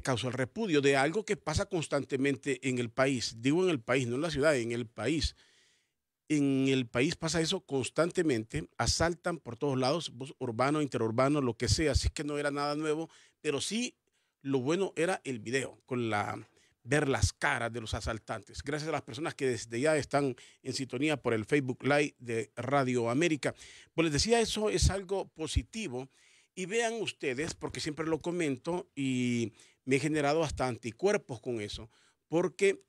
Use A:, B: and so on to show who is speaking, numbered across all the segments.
A: causó el repudio de algo que pasa constantemente en el país. Digo en el país, no en la ciudad, en el país. En el país pasa eso constantemente, asaltan por todos lados, bus urbano, interurbano, lo que sea, así que no era nada nuevo, pero sí lo bueno era el video, con la ver las caras de los asaltantes. Gracias a las personas que desde ya están en sintonía por el Facebook Live de Radio América. Pues les decía, eso es algo positivo y vean ustedes, porque siempre lo comento y me he generado hasta anticuerpos con eso, porque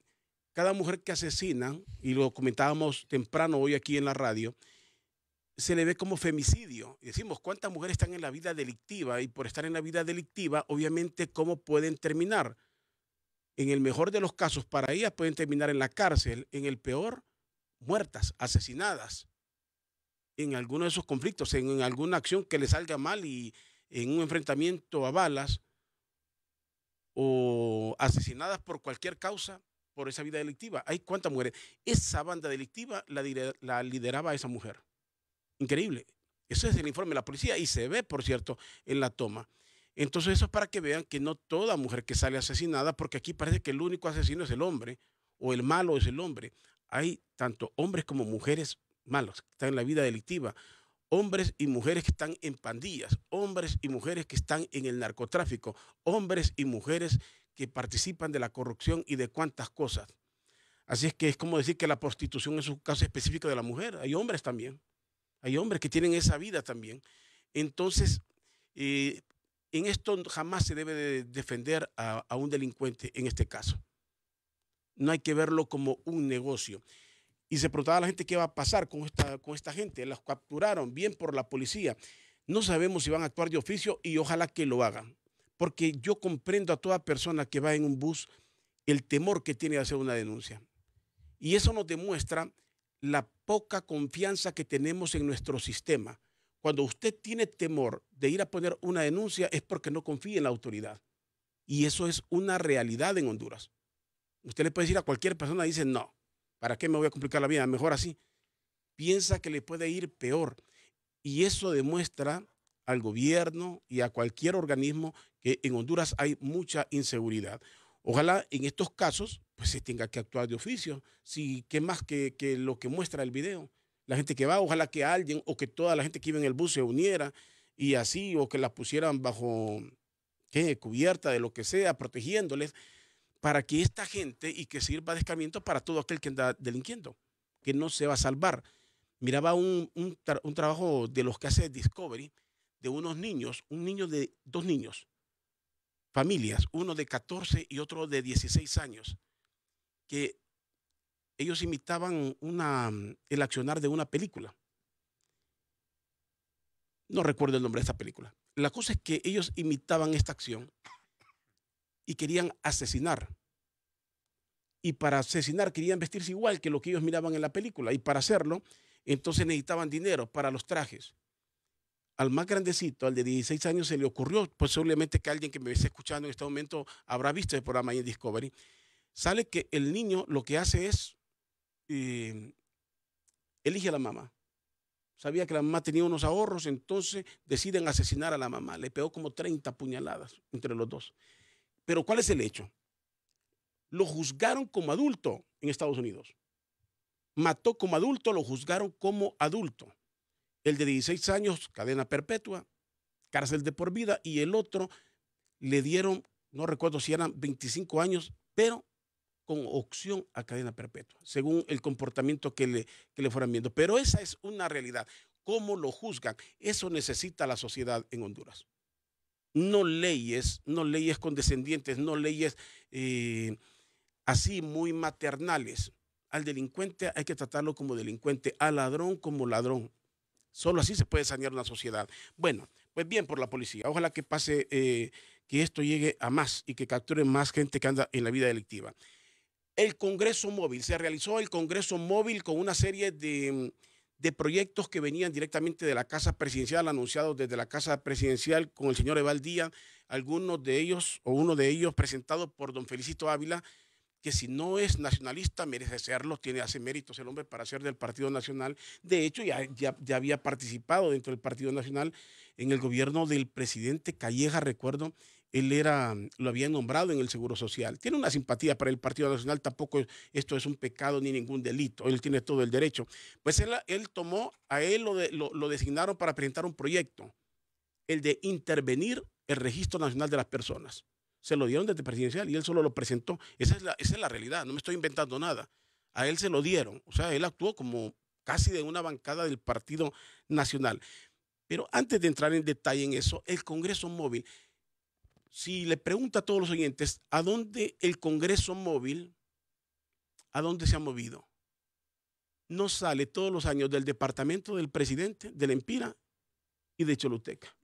A: cada mujer que asesinan, y lo comentábamos temprano hoy aquí en la radio, se le ve como femicidio. Y decimos, ¿cuántas mujeres están en la vida delictiva? Y por estar en la vida delictiva, obviamente, ¿cómo pueden terminar? En el mejor de los casos, para ellas pueden terminar en la cárcel, en el peor, muertas, asesinadas, en alguno de esos conflictos, en alguna acción que les salga mal y en un enfrentamiento a balas o asesinadas por cualquier causa por esa vida delictiva. Hay cuántas mujeres. Esa banda delictiva la lideraba esa mujer. Increíble. Eso es el informe de la policía y se ve, por cierto, en la toma. Entonces eso es para que vean que no toda mujer que sale asesinada, porque aquí parece que el único asesino es el hombre o el malo es el hombre. Hay tanto hombres como mujeres malos que están en la vida delictiva, hombres y mujeres que están en pandillas, hombres y mujeres que están en el narcotráfico, hombres y mujeres que participan de la corrupción y de cuantas cosas. Así es que es como decir que la prostitución es un caso específico de la mujer. Hay hombres también. Hay hombres que tienen esa vida también. Entonces, eh, en esto jamás se debe de defender a un delincuente en este caso. No hay que verlo como un negocio. Y se preguntaba a la gente qué va a pasar con esta gente. Las capturaron bien por la policía. No sabemos si van a actuar de oficio y ojalá que lo hagan. Porque yo comprendo a toda persona que va en un bus el temor que tiene de hacer una denuncia. Y eso nos demuestra la poca confianza que tenemos en nuestro sistema. Cuando usted tiene temor de ir a poner una denuncia es porque no confía en la autoridad. Y eso es una realidad en Honduras. Usted le puede decir a cualquier persona, dice, no, ¿para qué me voy a complicar la vida? Mejor así. Piensa que le puede ir peor. Y eso demuestra al gobierno y a cualquier organismo que en Honduras hay mucha inseguridad. Ojalá en estos casos pues se tenga que actuar de oficio. Si, ¿qué más que lo que muestra el video? La gente que va, ojalá que alguien o que toda la gente que iba en el bus se uniera y así, o que la pusieran bajo ¿qué? Cubierta de lo que sea, protegiéndoles, para que esta gente y que sirva de escarmiento para todo aquel que anda delinquiendo, que no se va a salvar. Miraba un trabajo de los que hace Discovery, de unos niños, un niño de dos niños, familias, uno de 14 y otro de 16 años, que ellos imitaban el accionar de una película. No recuerdo el nombre de esta película. La cosa es que ellos imitaban esta acción y querían asesinar. Y para asesinar querían vestirse igual que lo que ellos miraban en la película. Y para hacerlo, entonces necesitaban dinero para los trajes. Al más grandecito, al de 16 años, se le ocurrió, posiblemente que alguien que me esté escuchando en este momento habrá visto el programa en Discovery, sale que el niño lo que hace es, eh, elige a la mamá. Sabía que la mamá tenía unos ahorros, entonces deciden asesinar a la mamá. Le pegó como 30 puñaladas entre los dos. Pero ¿cuál es el hecho? Lo juzgaron como adulto en Estados Unidos. Mató como adulto, lo juzgaron como adulto. El de 16 años, cadena perpetua, cárcel de por vida, y el otro le dieron, no recuerdo si eran 25 años, pero con opción a cadena perpetua, según el comportamiento que le fueran viendo. Pero esa es una realidad. ¿Cómo lo juzgan? Eso necesita la sociedad en Honduras. No leyes condescendientes, no leyes así muy maternales. Al delincuente hay que tratarlo como delincuente, al ladrón como ladrón. Solo así se puede sanear una sociedad. Bueno, pues bien por la policía. Ojalá que pase, que esto llegue a más y que capturen más gente que anda en la vida delictiva. El Congreso Móvil, se realizó el Congreso Móvil con una serie de proyectos que venían directamente de la Casa Presidencial, anunciados desde la Casa Presidencial con el señor Eval Díaz, algunos de ellos o uno de ellos presentado por don Felicito Ávila, que si no es nacionalista merece serlo, hace méritos el hombre para ser del Partido Nacional. De hecho, ya había participado dentro del Partido Nacional en el gobierno del presidente Calleja, recuerdo, lo había nombrado en el Seguro Social. Tiene una simpatía para el Partido Nacional, tampoco esto es un pecado ni ningún delito, él tiene todo el derecho. Pues él tomó, a él lo designaron para presentar un proyecto, el de intervenir el Registro Nacional de las Personas. Se lo dieron desde presidencial y él solo lo presentó. Esa es la realidad, no me estoy inventando nada. A él se lo dieron, o sea, él actuó como casi de una bancada del Partido Nacional. Pero antes de entrar en detalle en eso, el Congreso Móvil, si le pregunta a todos los oyentes, ¿a dónde el Congreso Móvil, a dónde se ha movido? No sale todos los años del departamento del presidente, de la Empira y de Choluteca,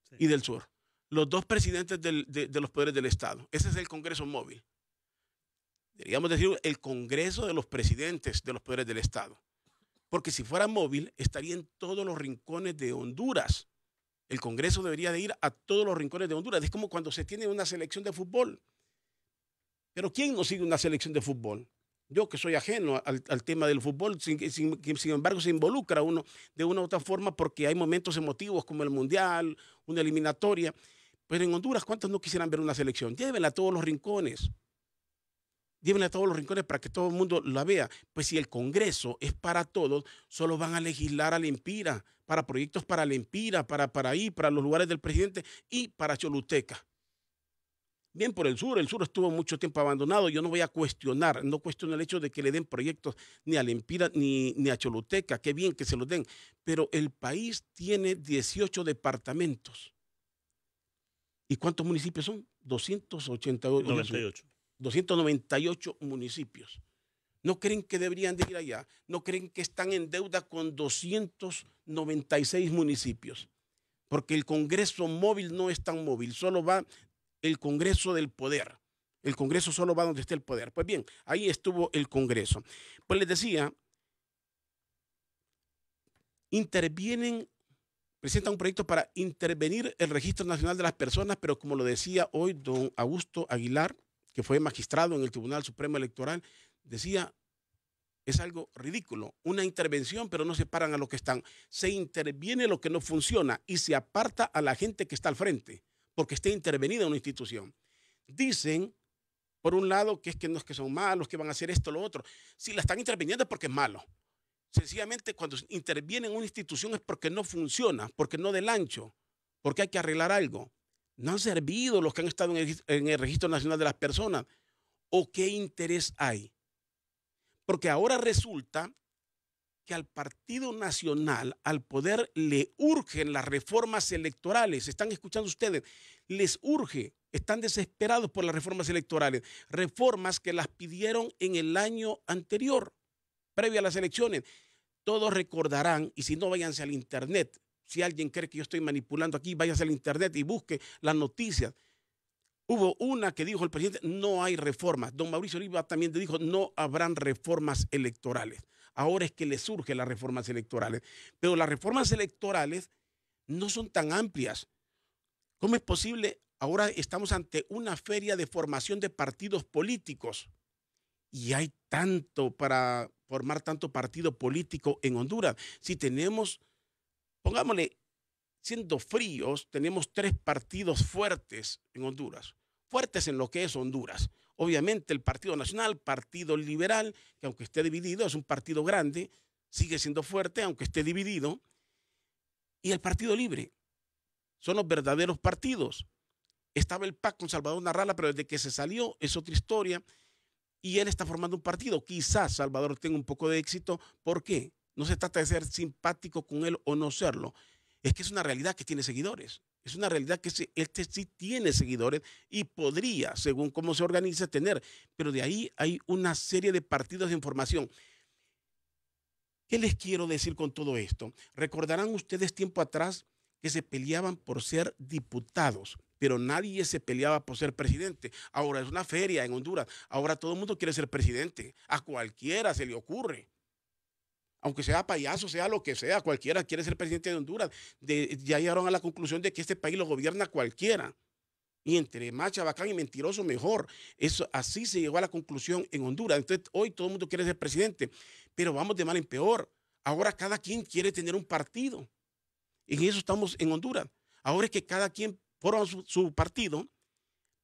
A: sí, y del Sur. Los dos presidentes de los poderes del Estado. Ese es el Congreso Móvil. Deberíamos decir el Congreso de los presidentes de los poderes del Estado. Porque si fuera móvil, estaría en todos los rincones de Honduras. El Congreso debería de ir a todos los rincones de Honduras. Es como cuando se tiene una selección de fútbol. Pero ¿quién no sigue una selección de fútbol? Yo, que soy ajeno al tema del fútbol, sin embargo se involucra uno de una u otra forma porque hay momentos emotivos como el Mundial, una eliminatoria. Pero en Honduras, ¿cuántos no quisieran ver una selección? Llévenla a todos los rincones. Llévenla a todos los rincones para que todo el mundo la vea. Pues si el Congreso es para todos, solo van a legislar a la Empira, para proyectos para la Empira, para los lugares del presidente y para Choluteca. Bien por el sur estuvo mucho tiempo abandonado. Yo no voy a cuestionar, no cuestiono el hecho de que le den proyectos ni a la Empira ni a Choluteca. Qué bien que se los den. Pero el país tiene 18 departamentos. ¿Y cuántos municipios son? 298 municipios. ¿No creen que deberían de ir allá? ¿No creen que están en deuda con 296 municipios? Porque el Congreso Móvil no es tan móvil, solo va el Congreso del Poder. El Congreso solo va donde esté el poder. Pues bien, ahí estuvo el Congreso. Pues les decía, presentan un proyecto para intervenir el Registro Nacional de las Personas, pero como lo decía hoy don Augusto Aguilar, que fue magistrado en el Tribunal Supremo Electoral, decía, es algo ridículo, una intervención, pero no se paran a lo que están. Se interviene lo que no funciona y se aparta a la gente que está al frente, porque esté intervenida una institución. Dicen, por un lado, que no es que son malos, que van a hacer esto o lo otro. Si la están interviniendo es porque es malo. Sencillamente, cuando interviene en una institución es porque no funciona, porque no del ancho, porque hay que arreglar algo. ¿No han servido los que han estado en el Registro Nacional de las Personas? ¿O qué interés hay? Porque ahora resulta que al Partido Nacional, al poder, le urgen las reformas electorales. ¿Están escuchando ustedes? Les urge, están desesperados por las reformas electorales. Reformas que las pidieron en el año anterior, previo a las elecciones. Todos recordarán, y si no, váyanse al internet. Si alguien cree que yo estoy manipulando aquí, váyase al internet y busque las noticias. Hubo una que dijo el presidente, no hay reformas. Don Mauricio Oliva también dijo, no habrán reformas electorales. Ahora es que le surgen las reformas electorales. Pero las reformas electorales no son tan amplias. ¿Cómo es posible? Ahora estamos ante una feria de formación de partidos políticos. Y hay tanto para formar tanto partido político en Honduras. Si tenemos, pongámosle, siendo fríos, tenemos 3 partidos fuertes en Honduras, fuertes en lo que es Honduras. Obviamente el Partido Nacional, Partido Liberal, que aunque esté dividido, es un partido grande, sigue siendo fuerte, aunque esté dividido. Y el Partido Libre, son los verdaderos partidos. Estaba el PAC con Salvador Narrala, pero desde que se salió es otra historia. Y él está formando un partido. Quizás Salvador tenga un poco de éxito. ¿Por qué? No se trata de ser simpático con él o no serlo. Es que es una realidad que tiene seguidores. Es una realidad que este sí tiene seguidores y podría, según cómo se organiza, tener. Pero de ahí hay una serie de partidos de información. ¿Qué les quiero decir con todo esto? Recordarán ustedes tiempo atrás que se peleaban por ser diputados, pero nadie se peleaba por ser presidente. Ahora es una feria en Honduras. Ahora todo el mundo quiere ser presidente. A cualquiera se le ocurre. Aunque sea payaso, sea lo que sea, cualquiera quiere ser presidente de Honduras. Ya llegaron a la conclusión de que este país lo gobierna cualquiera. Y entre más chabacán y mentiroso, mejor. Eso, así se llegó a la conclusión en Honduras. Entonces, hoy todo el mundo quiere ser presidente, pero vamos de mal en peor. Ahora cada quien quiere tener un partido. En eso estamos en Honduras. Ahora es que cada quien forma su partido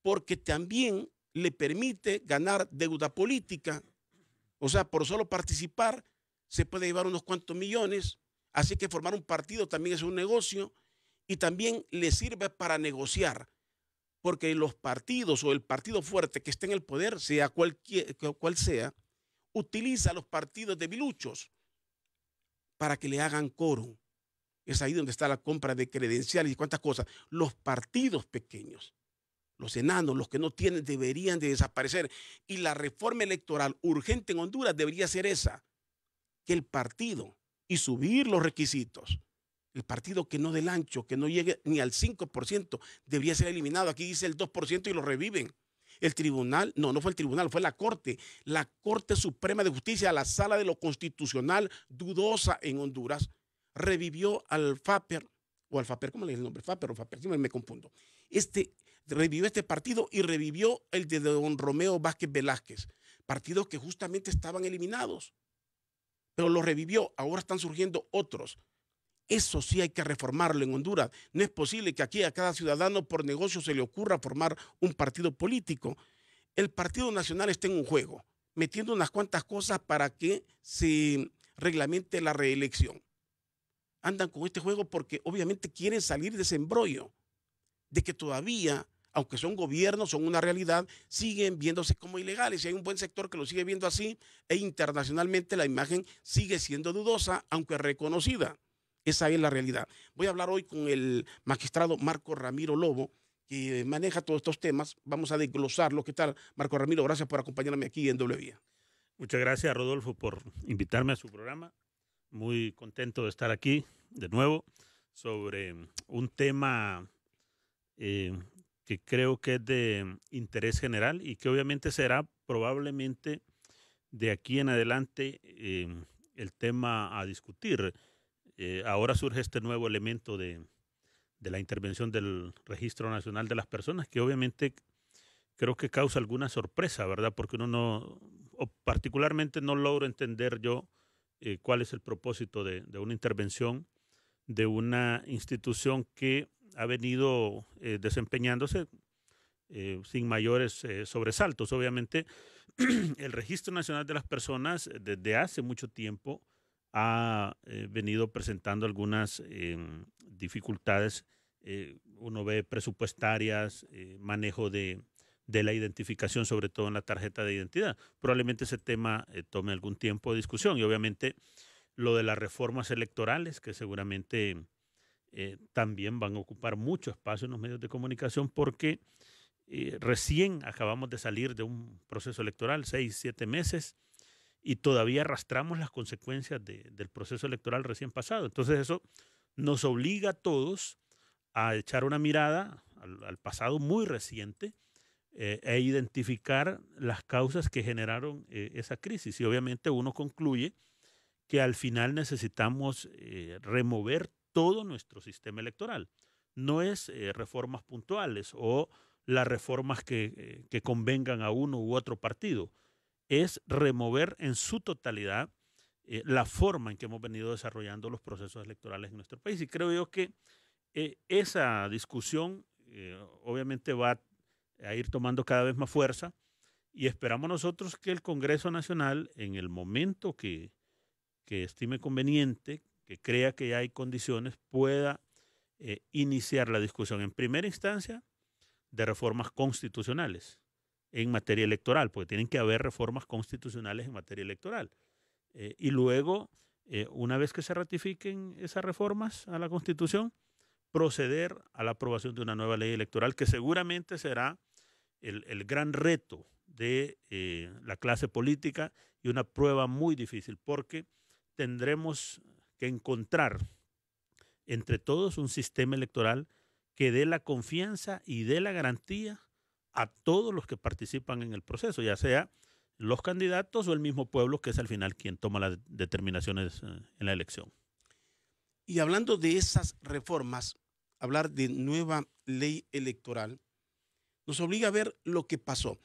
A: porque también le permite ganar deuda política. O sea, por solo participar se puede llevar unos cuantos millones. Así que formar un partido también es un negocio y también le sirve para negociar. Porque los partidos o el partido fuerte que esté en el poder, sea cual sea, utiliza a los partidos debiluchos para que le hagan coro. Es ahí donde está la compra de credenciales y cuántas cosas. Los partidos pequeños, los enanos, los que no tienen, deberían de desaparecer. Y la reforma electoral urgente en Honduras debería ser esa, que el partido y subir los requisitos. El partido que no del ancho, que no llegue ni al 5%, debería ser eliminado. Aquí dice el 2% y lo reviven. El tribunal, no fue el tribunal, fue la Corte Suprema de Justicia, la sala de lo constitucional dudosa en Honduras, revivió al FAPER, o al FAPER, ¿cómo le dice el nombre? FAPER o FAPER, siempre me confundo. Revivió este partido y revivió el de don Romeo Vázquez Velázquez, partidos que justamente estaban eliminados, pero lo revivió, ahora están surgiendo otros. Eso sí hay que reformarlo en Honduras. No es posible que aquí a cada ciudadano por negocio se le ocurra formar un partido político. El Partido Nacional está en un juego, metiendo unas cuantas cosas para que se reglamente la reelección. Andan con este juego porque obviamente quieren salir de ese embrollo, de que todavía, aunque son gobiernos, son una realidad, siguen viéndose como ilegales. Y hay un buen sector que lo sigue viendo así, e internacionalmente la imagen sigue siendo dudosa, aunque reconocida. Esa es la realidad. Voy a hablar hoy con el magistrado Marco Ramiro Lobo, que maneja todos estos temas. Vamos a desglosarlo. ¿Qué tal, Marco Ramiro? Gracias por acompañarme aquí en WIA.
B: Muchas gracias, Rodolfo, por invitarme a su programa. Muy contento de estar aquí de nuevo sobre un tema que creo que es de interés general y que obviamente será probablemente de aquí en adelante el tema a discutir. Ahora surge este nuevo elemento de la intervención del Registro Nacional de las Personas, que obviamente creo que causa alguna sorpresa, ¿verdad? Porque uno no, o particularmente no logro entender yo cuál es el propósito de una intervención de una institución que ha venido desempeñándose sin mayores sobresaltos. Obviamente, el Registro Nacional de las Personas desde hace mucho tiempo ha venido presentando algunas dificultades. Uno ve presupuestarias, manejo de la identificación, sobre todo en la tarjeta de identidad. Probablemente ese tema tome algún tiempo de discusión y obviamente lo de las reformas electorales, que seguramente también van a ocupar mucho espacio en los medios de comunicación porque recién acabamos de salir de un proceso electoral, 6, 7 meses, y todavía arrastramos las consecuencias del proceso electoral recién pasado. Entonces eso nos obliga a todos a echar una mirada al pasado muy reciente e identificar las causas que generaron esa crisis. Y obviamente uno concluye que al final necesitamos remover todo nuestro sistema electoral. No es reformas puntuales o las reformas que convengan a uno u otro partido. Es remover en su totalidad la forma en que hemos venido desarrollando los procesos electorales en nuestro país. Y creo yo que esa discusión obviamente va a ir tomando cada vez más fuerza y esperamos nosotros que el Congreso Nacional, en el momento que estime conveniente, que crea que ya hay condiciones, pueda iniciar la discusión en primera instancia de reformas constitucionales en materia electoral, porque tienen que haber reformas constitucionales en materia electoral. Y luego, una vez que se ratifiquen esas reformas a la Constitución, proceder a la aprobación de una nueva ley electoral que seguramente será el gran reto de la clase política y una prueba muy difícil porque tendremos que encontrar entre todos un sistema electoral que dé la confianza y dé la garantía a todos los que participan en el proceso, ya sea los candidatos o el mismo pueblo que es al final quien toma las determinaciones en la elección.
A: Y hablando de esas reformas, hablar de nueva ley electoral, nos obliga a ver lo que pasó.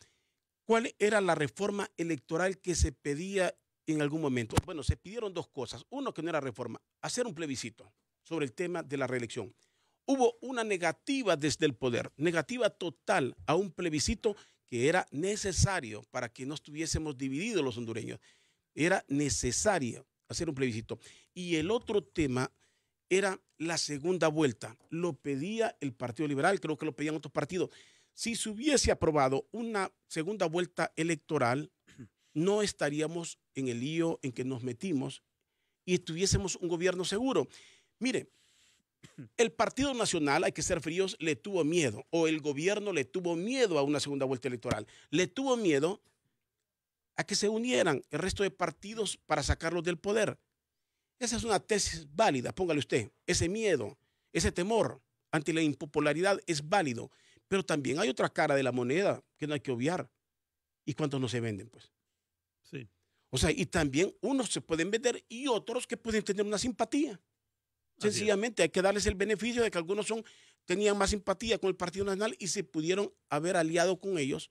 A: ¿Cuál era la reforma electoral que se pedía en algún momento? Bueno, se pidieron dos cosas. Uno, que no era reforma, hacer un plebiscito sobre el tema de la reelección. Hubo una negativa desde el poder, negativa total a un plebiscito que era necesario para que no estuviésemos divididos los hondureños. Era necesario hacer un plebiscito. Y el otro tema era la segunda vuelta. Lo pedía el Partido Liberal, creo que lo pedían otros partidos. Si se hubiese aprobado una segunda vuelta electoral, no estaríamos en el lío en que nos metimos y tuviésemos un gobierno seguro. Mire, el Partido Nacional, hay que ser fríos, le tuvo miedo, o el gobierno le tuvo miedo a una segunda vuelta electoral. Le tuvo miedo a que se unieran el resto de partidos para sacarlos del poder. Esa es una tesis válida, póngale usted. Ese miedo, ese temor ante la impopularidad es válido. Pero también hay otra cara de la moneda que no hay que obviar. ¿Y cuántos no se venden, pues?
B: Sí.
A: O sea, y también unos se pueden vender y otros que pueden tener una simpatía. Sencillamente hay que darles el beneficio de que algunos tenían más simpatía con el Partido Nacional y se pudieron haber aliado con ellos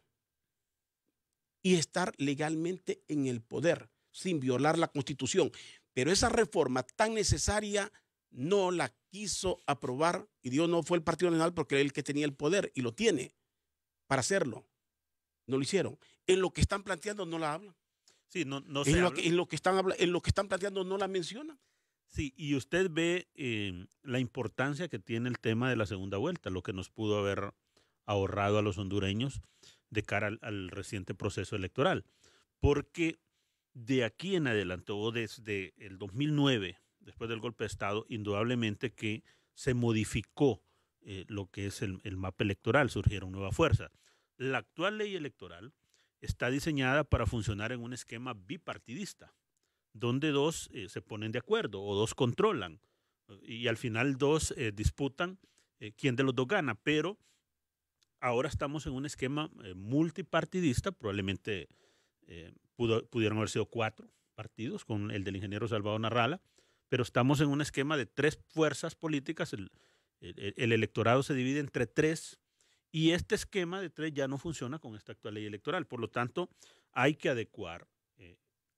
A: y estar legalmente en el poder sin violar la Constitución. Pero esa reforma tan necesaria no la quiso aprobar, y Dios, no fue el Partido Nacional porque era el que tenía el poder y lo tiene para hacerlo. No lo hicieron. En lo que están planteando no la hablan.
B: Sí, no se habla.
A: En lo que están planteando no la mencionan.
B: Sí, y usted ve la importancia que tiene el tema de la segunda vuelta, lo que nos pudo haber ahorrado a los hondureños de cara al reciente proceso electoral. Porque de aquí en adelante, o desde el 2009, después del golpe de Estado, indudablemente que se modificó lo que es el mapa electoral, surgieron nuevas fuerzas. La actual ley electoral está diseñada para funcionar en un esquema bipartidista, donde dos se ponen de acuerdo o dos controlan y al final dos disputan quién de los dos gana, pero ahora estamos en un esquema multipartidista, probablemente pudieron haber sido 4 partidos con el del ingeniero Salvador Narrala, pero estamos en un esquema de 3 fuerzas políticas, el electorado se divide entre 3 y este esquema de 3 ya no funciona con esta actual ley electoral, por lo tanto hay que adecuar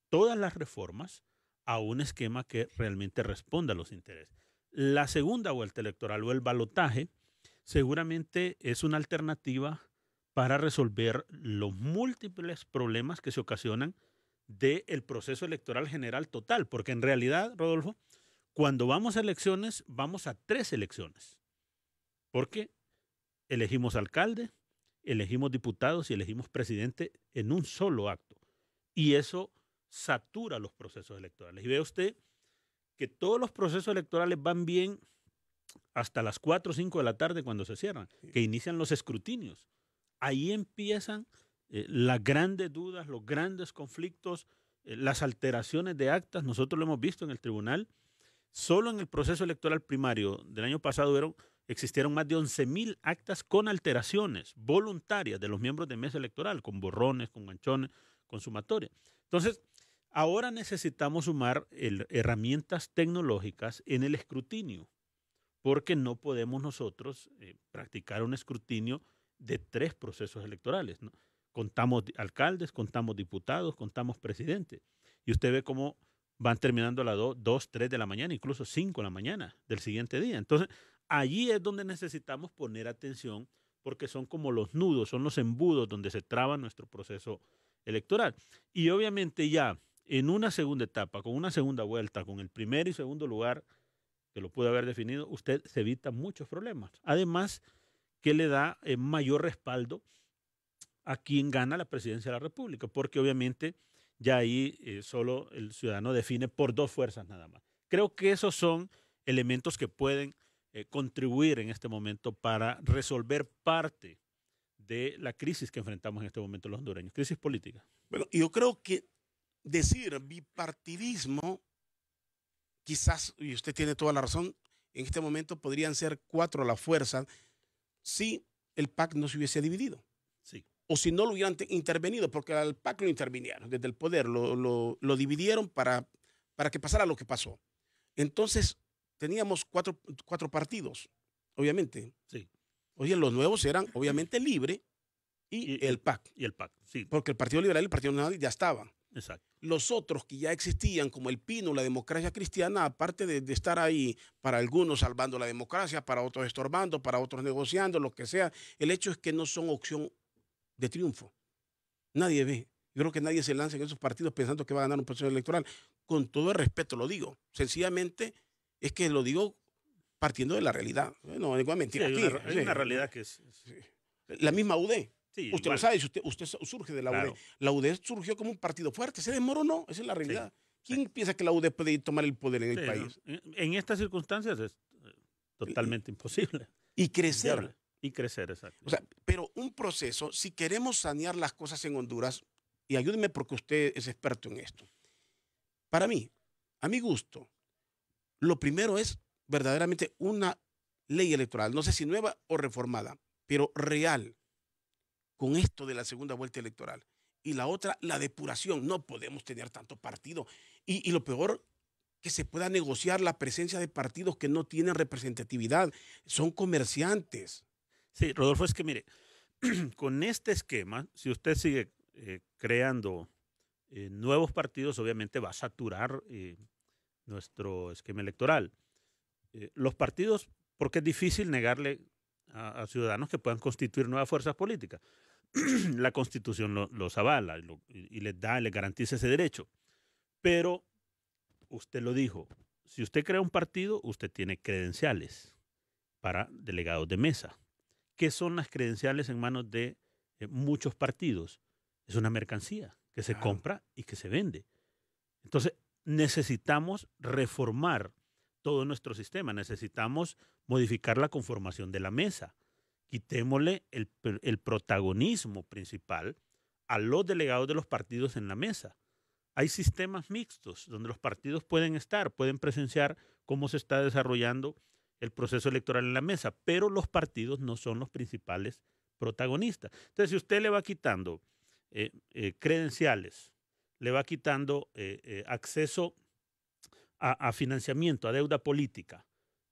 B: todas las reformas a un esquema que realmente responda a los intereses. La segunda vuelta electoral o el balotaje seguramente es una alternativa para resolver los múltiples problemas que se ocasionan del proceso electoral general total, porque en realidad, Rodolfo, cuando vamos a elecciones, vamos a 3 elecciones, porque elegimos alcalde, elegimos diputados y elegimos presidente en un solo acto. Y eso satura los procesos electorales. Y ve usted que todos los procesos electorales van bien hasta las 4 o 5 de la tarde cuando se cierran, que inician los escrutinios. Ahí empiezan las grandes dudas, los grandes conflictos, las alteraciones de actas. Nosotros lo hemos visto en el tribunal. Solo en el proceso electoral primario del año pasado existieron más de 11,000 actas con alteraciones voluntarias de los miembros de mesa electoral, con borrones, con manchones, con sumatoria. Entonces, ahora necesitamos sumar herramientas tecnológicas en el escrutinio, porque no podemos nosotros practicar un escrutinio de 3 procesos electorales, ¿no? Contamos alcaldes, contamos diputados, contamos presidentes. Y usted ve cómo van terminando a las 2, 3 de la mañana, incluso 5 de la mañana del siguiente día. Entonces, allí es donde necesitamos poner atención, porque son como los nudos, son los embudos donde se traba nuestro proceso electoral. Y obviamente ya en una segunda etapa, con una segunda vuelta, con el primer y segundo lugar, que lo pudo haber definido, usted se evita muchos problemas. Además, que le da mayor respaldo a quien gana la presidencia de la República, porque obviamente ya ahí solo el ciudadano define por 2 fuerzas nada más. Creo que esos son elementos que pueden contribuir en este momento para resolver parte de la crisis que enfrentamos en este momento los hondureños, crisis política.
A: Bueno, yo creo que decir bipartidismo, quizás, y usted tiene toda la razón, en este momento podrían ser 4 las fuerzas si el PAC no se hubiese dividido.
B: Sí.
A: O si no lo hubieran intervenido, porque al PAC lo intervinieron desde el poder, lo dividieron para que pasara lo que pasó. Entonces, teníamos cuatro partidos, obviamente.
B: Sí.
A: Oye, los nuevos eran, obviamente, libres, y el PAC.
B: Y el PAC, sí.
A: Porque el Partido Liberal y el Partido Nacional ya estaban.
B: Exacto.
A: Los otros que ya existían, como el Pino, la democracia cristiana, aparte de estar ahí para algunos salvando la democracia, para otros estorbando, para otros negociando, lo que sea, el hecho es que no son opción de triunfo. Nadie ve. Yo creo que nadie se lanza en esos partidos pensando que va a ganar un proceso electoral. Con todo el respeto lo digo. Sencillamente es que lo digo partiendo de la realidad. No, ninguna mentira.
B: Sí, hay una realidad que es...
A: La misma UD.
B: Sí,
A: usted lo sabe, si usted surge de la
B: claro.
A: UD. La UD surgió como un partido fuerte, se desmoronó, esa es la realidad.
B: Sí,
A: ¿Quién piensa que la UD puede tomar el poder en el
B: sí,
A: país?
B: No. En estas circunstancias es totalmente imposible.
A: Y crecer.
B: Viable. Y crecer, exacto.
A: O sea, pero un proceso, si queremos sanear las cosas en Honduras, y ayúdeme porque usted es experto en esto, para mí, a mi gusto, lo primero es verdaderamente una ley electoral, no sé si nueva o reformada, pero real, con esto de la segunda vuelta electoral. Y la otra, la depuración. No podemos tener tanto partido. Y lo peor, que se pueda negociar la presencia de partidos que no tienen representatividad. Son comerciantes.
B: Sí, Rodolfo, es que mire, con este esquema, si usted sigue creando nuevos partidos, obviamente va a saturar nuestro esquema electoral. Los partidos, porque es difícil negarle a ciudadanos que puedan constituir nuevas fuerzas políticas. La Constitución los avala y les garantiza ese derecho. Pero usted lo dijo, si usted crea un partido, usted tiene credenciales para delegados de mesa. ¿Qué son las credenciales en manos de muchos partidos? Es una mercancía que se compra y que se vende. Entonces, necesitamos reformar todo nuestro sistema. Necesitamos modificar la conformación de la mesa. Quitémosle el protagonismo principal a los delegados de los partidos en la mesa. Hay sistemas mixtos donde los partidos pueden estar, pueden presenciar cómo se está desarrollando el proceso electoral en la mesa, pero los partidos no son los principales protagonistas. Entonces, si usted le va quitando credenciales, le va quitando acceso a financiamiento, a deuda política,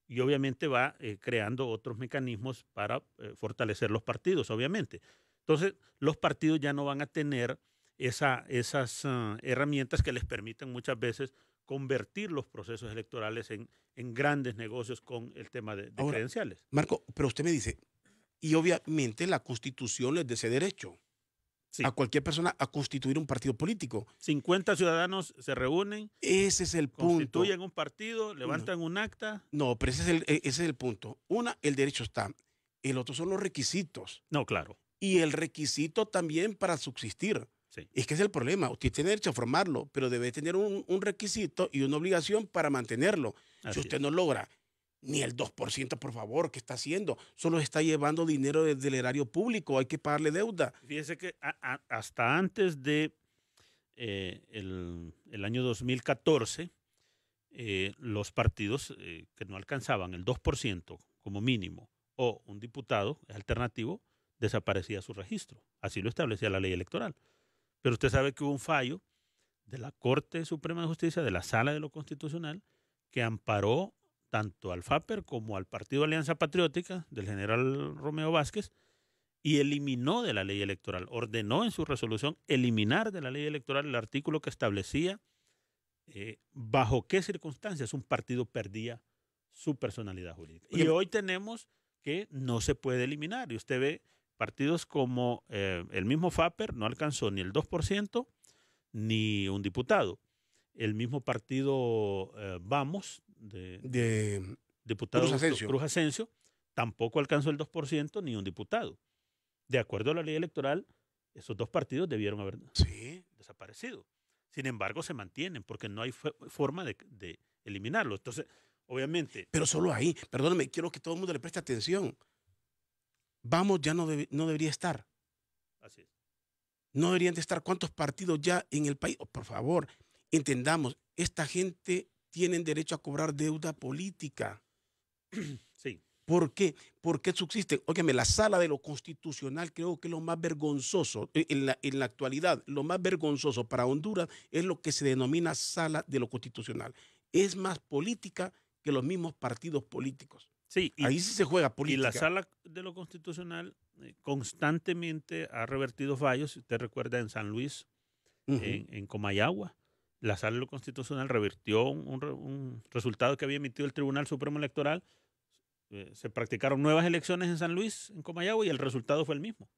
B: y obviamente va creando otros mecanismos para fortalecer los partidos, obviamente. Entonces, los partidos ya no van a tener esas herramientas que les permiten muchas veces convertir los procesos electorales en grandes negocios con el tema de
A: Ahora,
B: credenciales.
A: Marco, pero usted me dice, y obviamente la Constitución les da ese derecho a cualquier persona a constituir un partido político.
B: 50 ciudadanos se reúnen.
A: Ese es el punto.
B: Constituyen un partido, levantan un acta.
A: No, pero ese es el punto. Una, el derecho está. El otro son los requisitos.
B: No, claro.
A: Y el requisito también para subsistir.
B: Sí.
A: Es que es el problema. Usted tiene derecho a formarlo, pero debe tener un requisito y una obligación para mantenerlo. Si usted no logra ni el 2%, por favor, ¿qué está haciendo? Solo está llevando dinero del erario público, hay que pagarle deuda.
B: Fíjese que hasta antes de el año 2014, los partidos que no alcanzaban el 2% como mínimo o un diputado alternativo, desaparecía su registro. Así lo establecía la ley electoral. Pero usted sabe que hubo un fallo de la Corte Suprema de Justicia, de la Sala de lo Constitucional, que amparó tanto al FAPER como al Partido Alianza Patriótica del general Romeo Vázquez y eliminó de la ley electoral, ordenó en su resolución eliminar de la ley electoral el artículo que establecía bajo qué circunstancias un partido perdía su personalidad jurídica. Y hoy tenemos que no se puede eliminar. Y usted ve partidos como el mismo FAPER no alcanzó ni el 2% ni un diputado. El mismo partido Vamos, de diputado Cruz Asensio, tampoco alcanzó el 2% ni un diputado. De acuerdo a la ley electoral, esos dos partidos debieron haber desaparecido. Sin embargo, se mantienen porque no hay forma de eliminarlo. Entonces, obviamente...
A: Pero solo ahí, perdóname, quiero que todo el mundo le preste atención. Vamos ya no debería estar.
B: Así es.
A: No deberían de estar. ¿Cuántos partidos ya en el país? Oh, por favor, entendamos, esta gente tienen derecho a cobrar deuda política.
B: Sí.
A: ¿Por qué? ¿Por qué subsisten? Óigame, la Sala de lo Constitucional creo que es lo más vergonzoso, en la actualidad, lo más vergonzoso para Honduras es lo que se denomina Sala de lo Constitucional. Es más política que los mismos partidos políticos.
B: Sí,
A: Ahí sí se juega
B: y la
A: política.
B: Sala de lo Constitucional constantemente ha revertido fallos. Si usted recuerda, en San Luis, en Comayagua, la Sala de lo Constitucional revirtió un resultado que había emitido el Tribunal Supremo Electoral. Se practicaron nuevas elecciones en San Luis, en Comayagua, y el resultado fue el mismo,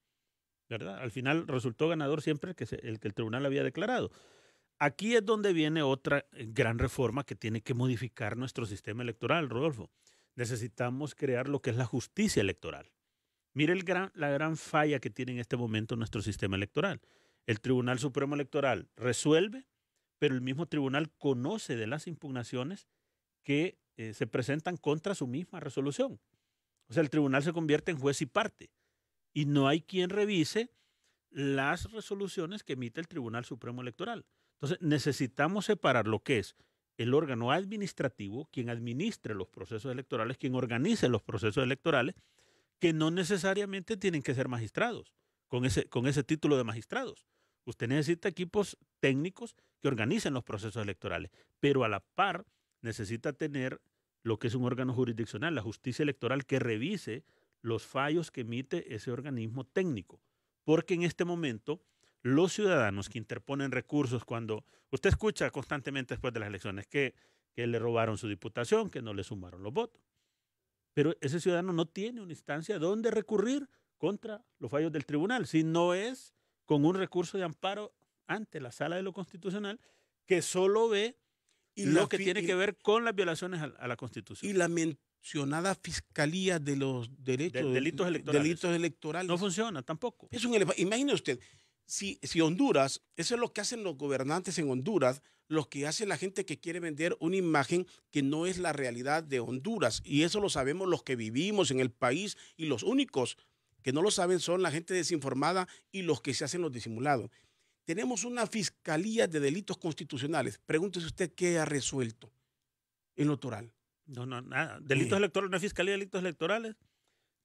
B: ¿verdad? Al final resultó ganador siempre el que el tribunal había declarado. Aquí es donde viene otra gran reforma que tiene que modificar nuestro sistema electoral, Rodolfo. Necesitamos crear lo que es la justicia electoral. Mire la gran falla que tiene en este momento nuestro sistema electoral. El Tribunal Supremo Electoral resuelve, pero el mismo tribunal conoce de las impugnaciones que se presentan contra su misma resolución. O sea, el tribunal se convierte en juez y parte y no hay quien revise las resoluciones que emite el Tribunal Supremo Electoral. Entonces, necesitamos separar lo que es el órgano administrativo, quien administre los procesos electorales, quien organice los procesos electorales, que no necesariamente tienen que ser magistrados, con ese título de magistrados. Usted necesita equipos técnicos que organicen los procesos electorales, pero a la par necesita tener lo que es un órgano jurisdiccional, la justicia electoral, que revise los fallos que emite ese organismo técnico. Porque en este momento los ciudadanos que interponen recursos, cuando usted escucha constantemente después de las elecciones que le robaron su diputación, que no le sumaron los votos, pero ese ciudadano no tiene una instancia donde recurrir contra los fallos del tribunal, si no es con un recurso de amparo ante la Sala de lo Constitucional, que solo ve lo que tiene que ver con las violaciones a la Constitución.
A: Y la mencionada Fiscalía de los Derechos
B: Delitos electorales.
A: Delitos electorales.
B: No funciona tampoco.
A: Es imagine usted, si Honduras, eso es lo que hacen los gobernantes en Honduras, lo que hace la gente que quiere vender una imagen que no es la realidad de Honduras. Y eso lo sabemos los que vivimos en el país, y los únicos que no lo saben son la gente desinformada y los que se hacen los disimulados. Tenemos una Fiscalía de Delitos Constitucionales. Pregúntese usted qué ha resuelto en lo electoral.
B: No, nada. Delitos electorales, una Fiscalía de Delitos Electorales.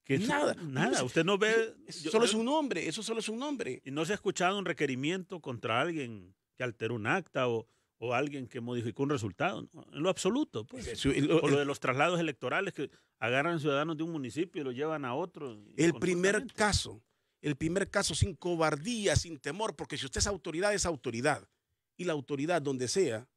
A: Nada.
B: Nada. Usted no ve.
A: Solo es un nombre. Eso solo es un nombre.
B: Y no se ha escuchado un requerimiento contra alguien que alteró un acta o alguien que modificó un resultado. No, en lo absoluto. Pues. O lo de los traslados electorales, que agarran ciudadanos de un municipio y los llevan a otro.
A: El primer caso sin cobardía, sin temor, porque si usted es autoridad. Y la autoridad, donde sea,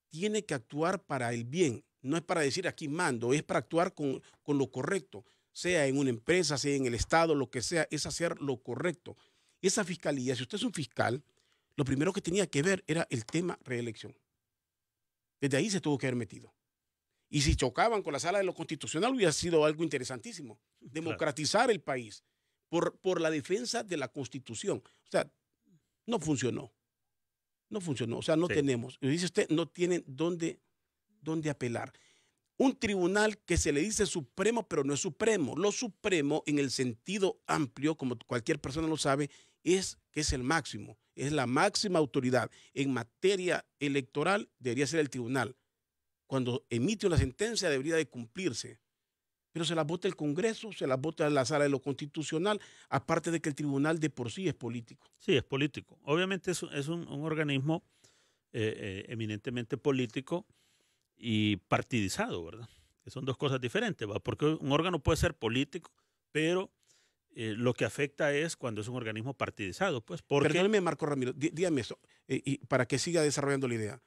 A: tiene que actuar para el bien. No es para decir aquí mando, es para actuar con lo correcto. Sea en una empresa, sea en el Estado, lo que sea, es hacer lo correcto. Esa fiscalía, si usted es un fiscal, lo primero que tenía que ver era el tema reelección. Desde ahí se tuvo que haber metido. Y si chocaban con la Sala de lo Constitucional, hubiera sido algo interesantísimo. Democratizar el país por la defensa de la Constitución. O sea, no funcionó. No funcionó. O sea, no tenemos. Y dice usted, no tienen dónde apelar. Un tribunal que se le dice supremo, pero no es supremo. Lo supremo, en el sentido amplio, como cualquier persona lo sabe, es que es el máximo. Es la máxima autoridad. En materia electoral debería ser el tribunal. Cuando emite una sentencia debería de cumplirse. Pero se las vota el Congreso, se las vota la Sala de lo Constitucional, aparte de que el tribunal de por sí es político.
B: Sí, es político. Obviamente es un organismo eminentemente político y partidizado, ¿verdad? Que son dos cosas diferentes, ¿va? Porque un órgano puede ser político, pero lo que afecta es cuando es un organismo partidizado. Pues,
A: Perdóneme, Marco Ramiro, dígame eso, y para que siga desarrollando la idea.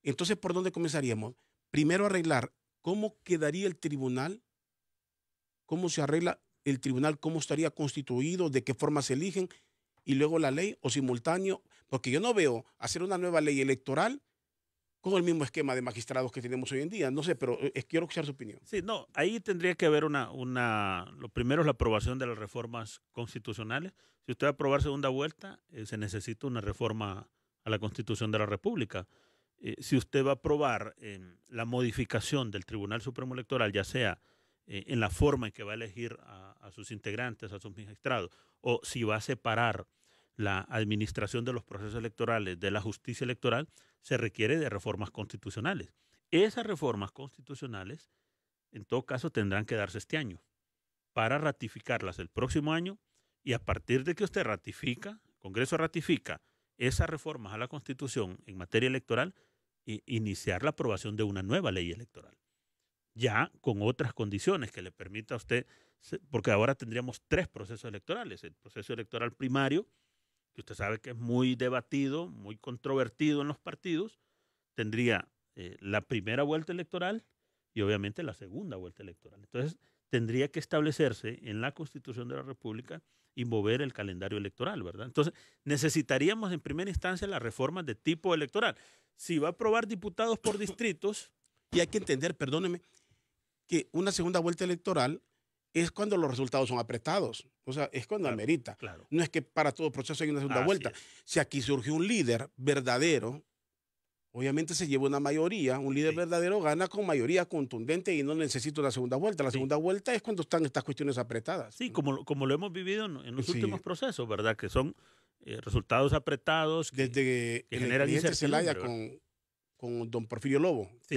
A: Entonces, ¿por dónde comenzaríamos? Primero, arreglar cómo quedaría el tribunal, cómo se arregla el tribunal, cómo estaría constituido, de qué forma se eligen, y luego la ley, o simultáneo, porque yo no veo hacer una nueva ley electoral con el mismo esquema de magistrados que tenemos hoy en día. No sé, pero quiero escuchar su opinión.
B: Sí, no, ahí tendría que haber lo primero es la aprobación de las reformas constitucionales. Si usted va a aprobar segunda vuelta, se necesita una reforma a la Constitución de la República. Si usted va a aprobar la modificación del Tribunal Supremo Electoral, ya sea en la forma en que va a elegir a sus integrantes, a sus magistrados, o si va a separar la administración de los procesos electorales de la justicia electoral, se requiere de reformas constitucionales. Esas reformas constitucionales, en todo caso, tendrán que darse este año para ratificarlas el próximo año, y a partir de que usted ratifica, el Congreso ratifica esas reformas a la Constitución en materia electoral, iniciar la aprobación de una nueva ley electoral. ya con otras condiciones que le permita a usted, porque ahora tendríamos 3 procesos electorales. El proceso electoral primario, que usted sabe que es muy debatido, muy controvertido en los partidos, tendría la primera vuelta electoral y obviamente la segunda vuelta electoral. Entonces, tendría que establecerse en la Constitución de la República y mover el calendario electoral, ¿verdad? Entonces, necesitaríamos en primera instancia las reformas de tipo electoral. Si va a aprobar diputados por distritos...
A: Y hay que entender, perdóneme, que una segunda vuelta electoral es cuando los resultados son apretados. O sea, es cuando
B: Claro,
A: amerita.
B: claro.
A: No es que para todo proceso hay una segunda
B: Así
A: vuelta.
B: es.
A: Si aquí surge un líder verdadero, obviamente se lleva una mayoría. Un líder
B: Sí.
A: verdadero gana con mayoría contundente y no necesita una segunda vuelta. La
B: Sí.
A: segunda vuelta es cuando están estas cuestiones apretadas.
B: Sí, como lo hemos vivido en los
A: Sí.
B: últimos procesos, ¿verdad? Que son resultados apretados que
A: Desde el
B: generan
A: expresidente Zelaya
B: incertidumbre,
A: con don Porfirio Lobo,
B: Sí.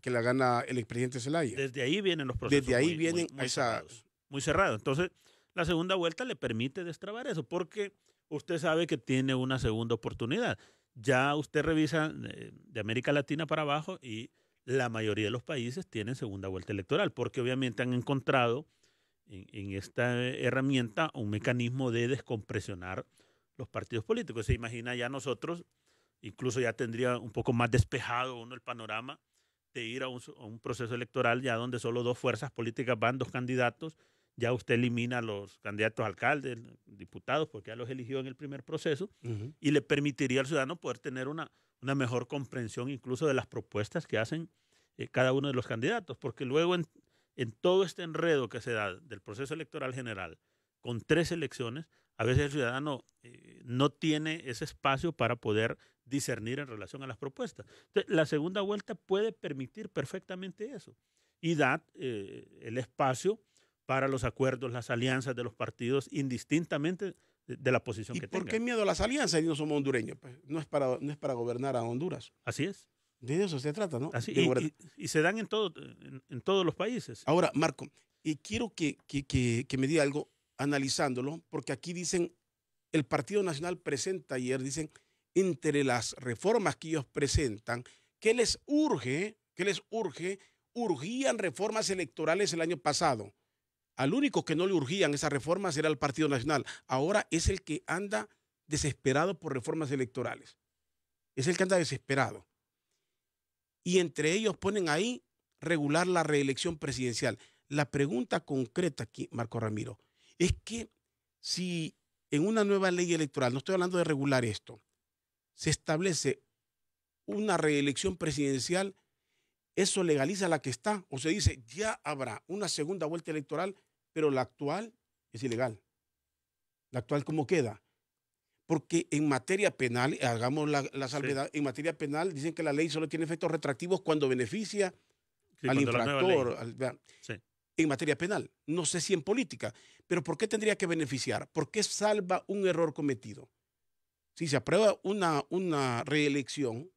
A: que la gana el expresidente Zelaya.
B: Desde ahí vienen los procesos
A: Desde ahí
B: muy,
A: vienen
B: muy, muy
A: esa...
B: cerrados. Muy cerrados. Entonces, la segunda vuelta le permite destrabar eso, porque usted sabe que tiene una segunda oportunidad. Ya usted revisa de América Latina para abajo y la mayoría de los países tienen segunda vuelta electoral, porque obviamente han encontrado en esta herramienta un mecanismo de descompresionar los partidos políticos. Se imagina ya nosotros, incluso ya tendría un poco más despejado uno el panorama de ir a un proceso electoral ya donde solo 2 fuerzas políticas van, 2 candidatos, ya usted elimina a los candidatos a alcaldes, diputados, porque ya los eligió en el primer proceso, y le permitiría al ciudadano poder tener una mejor comprensión incluso de las propuestas que hacen cada uno de los candidatos, porque luego en todo este enredo que se da del proceso electoral general, con 3 elecciones, a veces el ciudadano no tiene ese espacio para poder discernir en relación a las propuestas. Entonces, la segunda vuelta puede permitir perfectamente eso y da el espacio para los acuerdos, las alianzas de los partidos, indistintamente de la posición
A: ¿Y
B: que
A: por
B: tengan.
A: qué miedo a las alianzas? Y no somos hondureños. Pues. No es para gobernar a Honduras.
B: Así es.
A: De eso se trata, ¿no?
B: Así, y se dan en todos los países.
A: Ahora, Marco, y quiero que me diga algo analizándolo, porque aquí dicen, el Partido Nacional presenta ayer, dicen, entre las reformas que ellos presentan, ¿qué les urge? ¿Qué les urge? Urgían reformas electorales el año pasado. Al único que no le urgían esas reformas era el Partido Nacional. Ahora es el que anda desesperado por reformas electorales. Es el que anda desesperado. Y entre ellos ponen ahí regular la reelección presidencial. La pregunta concreta aquí, Marco Ramiro, es que si en una nueva ley electoral, no estoy hablando de regular esto, se establece una reelección presidencial, ¿eso legaliza la que está? O se dice, ya habrá una segunda vuelta electoral, pero la actual es ilegal. ¿La actual cómo queda? Porque en materia penal, hagamos la salvedad, sí. En materia penal dicen que la ley solo tiene efectos retroactivos cuando beneficia al infractor. Sí. En materia penal, no sé si en política, pero ¿por qué tendría que beneficiar? ¿Por qué salva un error cometido? Si se aprueba una reelección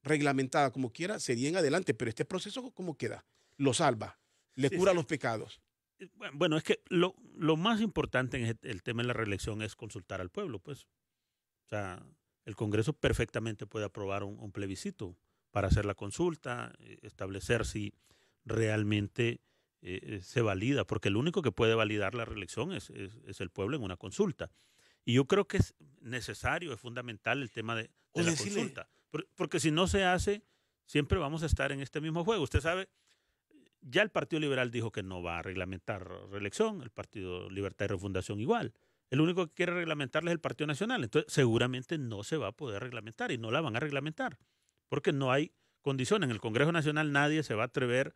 A: reglamentada como quiera, sería en adelante, pero este proceso, ¿cómo queda? Lo salva, le cura los pecados.
B: Bueno, es que lo más importante en el tema de la reelección es consultar al pueblo, pues. O sea, el Congreso perfectamente puede aprobar un plebiscito para hacer la consulta, establecer si realmente se valida, porque el único que puede validar la reelección es el pueblo en una consulta. Y yo creo que es necesario, es fundamental el tema de la consulta, porque si no se hace, siempre vamos a estar en este mismo juego. Usted sabe, ya el Partido Liberal dijo que no va a reglamentar reelección, el Partido Libertad y Refundación igual. El único que quiere reglamentarla es el Partido Nacional. Entonces, seguramente no se va a poder reglamentar y no la van a reglamentar, porque no hay condiciones. En el Congreso Nacional nadie se va a atrever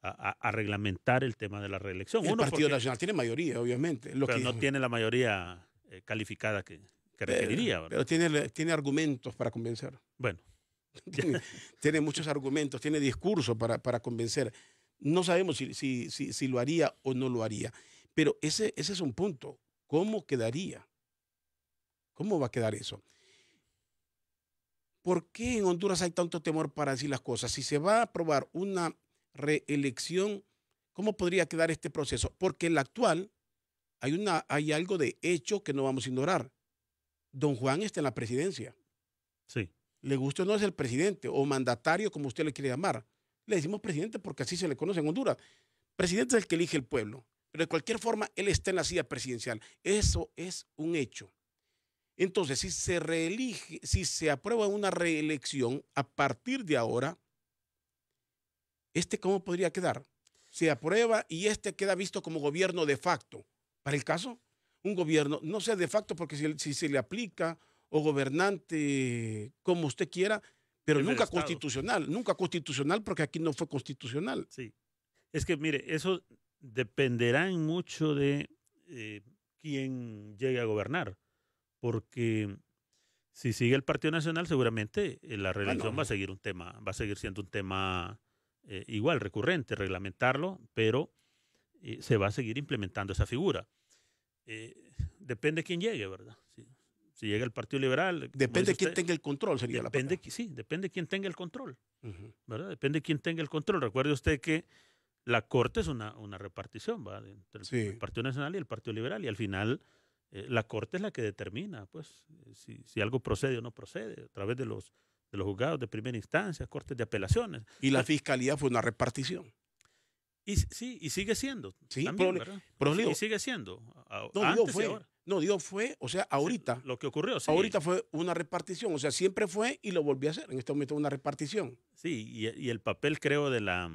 B: a reglamentar el tema de la reelección.
A: El Partido Nacional tiene mayoría, obviamente.
B: Pero no tiene la mayoría calificada que requeriría.
A: Pero tiene argumentos para convencer.
B: Bueno.
A: tiene muchos argumentos, tiene discurso para convencer. No sabemos si lo haría o no lo haría. Pero ese es un punto. ¿Cómo quedaría? ¿Cómo va a quedar eso? ¿Por qué en Honduras hay tanto temor para decir las cosas? Si se va a aprobar una reelección, ¿cómo podría quedar este proceso? Porque en la actual hay algo de hecho que no vamos a ignorar. Don Juan está en la presidencia.
B: Sí.
A: Le guste o no es el presidente o mandatario, como usted le quiere llamar. Le decimos presidente porque así se le conoce en Honduras. Presidente es el que elige el pueblo, pero de cualquier forma él está en la silla presidencial. Eso es un hecho. Entonces, si se reelige, si se aprueba una reelección, a partir de ahora, ¿cómo podría quedar? Se aprueba y queda visto como gobierno de facto. Para el caso, un gobierno, no sea de facto porque si se le aplica, o gobernante, como usted quiera, pero
B: Primer
A: nunca
B: estado.
A: nunca constitucional porque aquí no fue constitucional.
B: Sí. Es que, mire, eso dependerá en mucho de quién llegue a gobernar, porque si sigue el Partido Nacional, seguramente la reelección va a seguir va a seguir siendo un tema igual, recurrente, reglamentarlo, pero se va a seguir implementando esa figura. Depende de quién llegue, ¿verdad? Si llega el Partido Liberal.
A: Depende de quién tenga el control, sería la palabra.
B: Sí, depende de quién tenga el control, ¿verdad?
A: Depende
B: de quién tenga el control. Recuerde usted que la Corte es una repartición, ¿va? Entre el Partido Nacional y el Partido Liberal, y al final la Corte es la que determina, pues, si algo procede o no procede, a través de los juzgados de primera instancia, cortes de apelaciones.
A: Y la Fiscalía fue una repartición.
B: Y sigue siendo.
A: Sí,
B: también, ¿verdad?
A: pero
B: y sigue siendo.
A: O sea, ahorita.
B: Lo que ocurrió, sí.
A: Ahorita fue una repartición, o sea, siempre fue y lo volvió a hacer. En este momento una repartición.
B: Sí, y el papel, creo, de la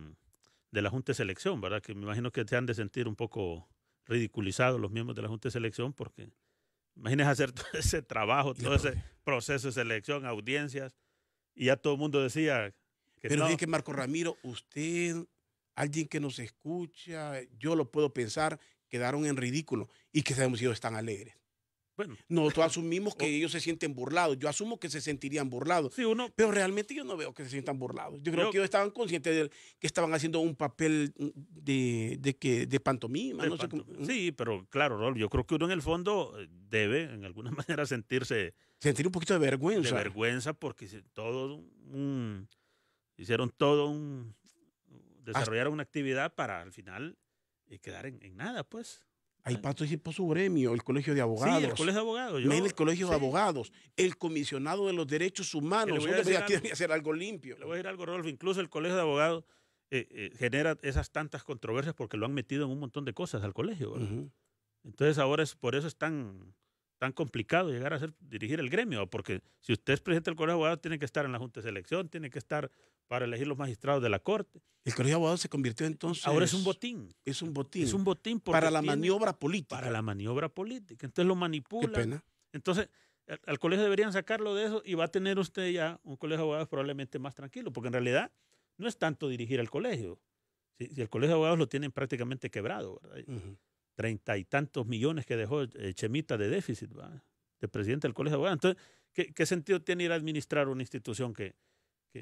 B: Junta de Selección, ¿verdad? Que me imagino que se han de sentir un poco ridiculizados los miembros de la Junta de Selección, porque imagínese hacer todo ese trabajo, todo ese proceso de selección, audiencias, y ya todo el mundo decía que
A: pero
B: no.
A: es que Marco Ramiro, usted, alguien que nos escucha, yo lo puedo pensar, quedaron en ridículo y que sabemos si ellos están alegres.
B: Bueno,
A: nosotros asumimos que ellos se sienten burlados. Yo asumo que se sentirían burlados.
B: Sí,
A: pero realmente yo no veo que se sientan burlados. Yo creo que ellos estaban conscientes de que estaban haciendo un papel de pantomima. No sé cómo.
B: Sí, pero claro, Rol, yo creo que uno en el fondo debe, en alguna manera, sentir
A: un poquito de vergüenza.
B: De vergüenza porque hicieron todo desarrollaron una actividad para al final quedar en nada, pues.
A: Ahí participó su gremio, el Colegio de Abogados.
B: Sí, el Colegio de Abogados.
A: El Colegio de Abogados, el Comisionado de los Derechos Humanos. Debería hacer algo limpio.
B: Le voy a decir algo, Rodolfo. Incluso el Colegio de Abogados genera esas tantas controversias porque lo han metido en un montón de cosas al colegio, ¿verdad? Entonces ahora por eso es tan complicado llegar a dirigir el gremio, porque si usted es presidente del Colegio de Abogados, tiene que estar en la Junta de Selección, tiene que estar para elegir los magistrados de la Corte.
A: El Colegio de Abogados se convirtió entonces...
B: Ahora es un botín.
A: Es un botín.
B: Es un botín
A: para la maniobra política.
B: Para la maniobra política. Entonces lo manipulan.
A: Qué pena.
B: Entonces al colegio deberían sacarlo de eso y va a tener usted ya un Colegio de Abogados probablemente más tranquilo, porque en realidad no es tanto dirigir el colegio. Si el Colegio de Abogados lo tienen prácticamente quebrado, ¿verdad? 30 y tantos millones que dejó Chemita de déficit, ¿verdad? De presidente del Colegio de Abogados. Entonces, ¿qué sentido tiene ir a administrar una institución que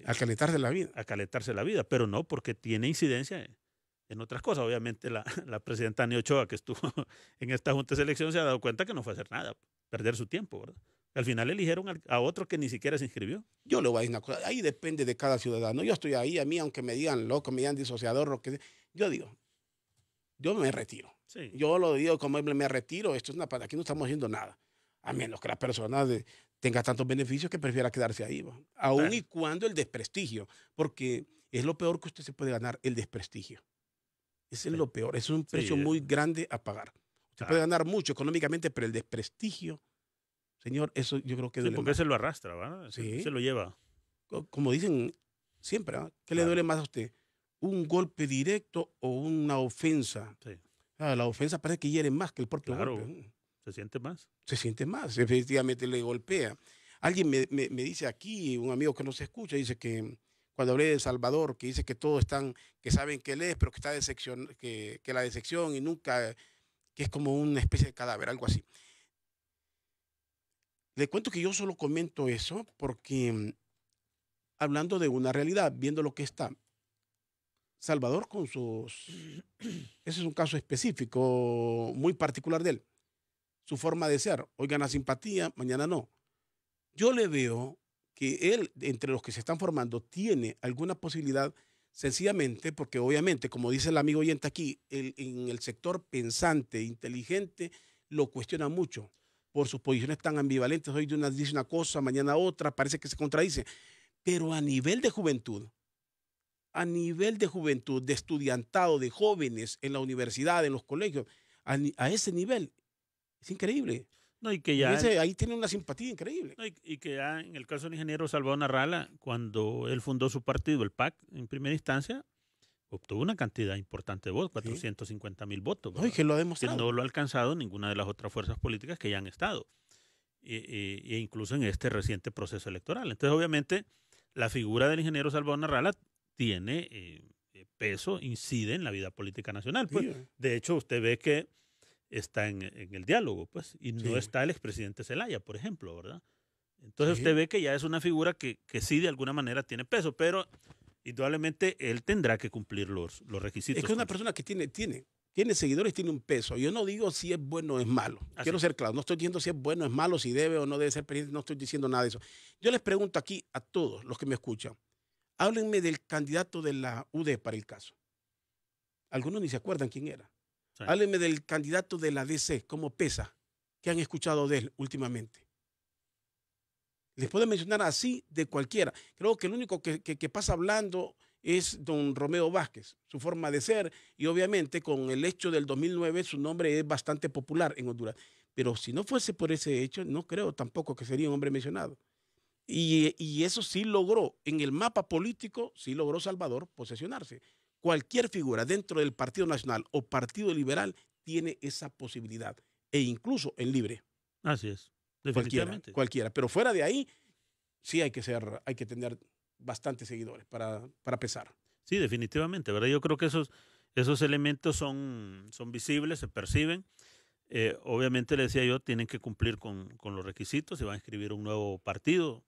A: a calentarse la vida?
B: A calentarse la vida, pero no, porque tiene incidencia en otras cosas. Obviamente la presidenta Ani Ochoa, que estuvo en esta Junta de Selección, se ha dado cuenta que no fue hacer nada, perder su tiempo, ¿verdad? Al final eligieron a otro que ni siquiera se inscribió.
A: Yo le voy a decir una cosa, ahí depende de cada ciudadano. Yo estoy ahí, a mí, aunque me digan loco, me digan disociador, lo que sea, yo digo, yo me retiro.
B: Sí.
A: Yo lo digo como me retiro, esto es aquí no estamos haciendo nada. A menos que la persona tenga tantos beneficios que prefiera quedarse ahí, ¿va? Aún y cuando el desprestigio, porque es lo peor que usted se puede ganar, el desprestigio. Ese es lo peor, es un precio muy grande a pagar. Usted puede ganar mucho económicamente, pero el desprestigio, señor, eso yo creo que duele
B: porque
A: más.
B: se lo arrastra, ¿verdad? Se lo lleva.
A: Como dicen siempre, ¿verdad? ¿Qué le duele más a usted? ¿Un golpe directo o una ofensa?
B: Sí.
A: La ofensa parece que hiere más que el propio golpe.
B: Se siente más.
A: Se siente más, efectivamente le golpea. Alguien me dice aquí, un amigo que nos escucha, dice que cuando hablé de Salvador, que dice que todos están, que saben que él es, pero que está que la decepción y nunca, que es como una especie de cadáver, algo así. Le cuento que yo solo comento eso porque hablando de una realidad, viendo lo que está, Salvador con ese es un caso específico, muy particular de él. Su forma de ser, hoy gana simpatía, mañana no. Yo le veo que él, entre los que se están formando, tiene alguna posibilidad, sencillamente porque obviamente, como dice el amigo oyente aquí, en el sector pensante, inteligente, lo cuestiona mucho por sus posiciones tan ambivalentes. Hoy dice una cosa, mañana otra, parece que se contradice. Pero a nivel de juventud, a nivel de juventud, de estudiantado, de jóvenes en la universidad, en los colegios, a ese nivel, es increíble.
B: No, y que ya
A: Ahí tiene una simpatía increíble.
B: no, y que ya en el caso del ingeniero Salvador Narrala, cuando él fundó su partido, el PAC, en primera instancia, obtuvo una cantidad importante de votos,
A: Sí.
B: 450,000 votos,
A: No, y que lo ha
B: que
A: demostrado.
B: no lo ha alcanzado ninguna de las otras fuerzas políticas que ya han estado, e incluso en este reciente proceso electoral. Entonces, obviamente, la figura del ingeniero Salvador Narrala tiene peso, incide en la vida política nacional. Pues,
A: Sí,
B: de hecho, usted ve que está en el diálogo, pues, y no
A: sí,
B: está el expresidente Zelaya, por ejemplo, ¿verdad? Entonces
A: sí.
B: usted ve que ya es una figura que sí de alguna manera tiene peso, pero indudablemente él tendrá que cumplir los
A: Es
B: requisitos.
A: que es una persona que tiene seguidores, tiene un peso. Yo no digo si es bueno o es malo.
B: Así
A: Quiero
B: es.
A: ser claro. No estoy diciendo si es bueno o es malo, si debe o no debe ser presidente. No estoy diciendo nada de eso. Yo les pregunto aquí a todos los que me escuchan. Háblenme del candidato de la UD para el caso. Algunos ni se acuerdan quién era.
B: Sí.
A: Háblenme del candidato de la DC, cómo pesa. ¿Qué han escuchado de él últimamente? Les puedo mencionar así de cualquiera. Creo que el único que pasa hablando es don Romeo Vázquez, su forma de ser, y obviamente con el hecho del 2009 su nombre es bastante popular en Honduras. Pero si no fuese por ese hecho, no creo tampoco que sería un hombre mencionado. Y eso sí logró, en el mapa político, sí logró Salvador posesionarse. Cualquier figura dentro del Partido Nacional o Partido Liberal tiene esa posibilidad, e incluso en libre.
B: Así es,
A: Cualquiera,
B: definitivamente.
A: cualquiera. Pero fuera de ahí, sí hay que tener bastantes seguidores para pesar.
B: Sí, definitivamente, ¿verdad? Yo creo que esos elementos son visibles, se perciben. Obviamente, le decía yo, tienen que cumplir con los requisitos. Si va a inscribir un nuevo partido,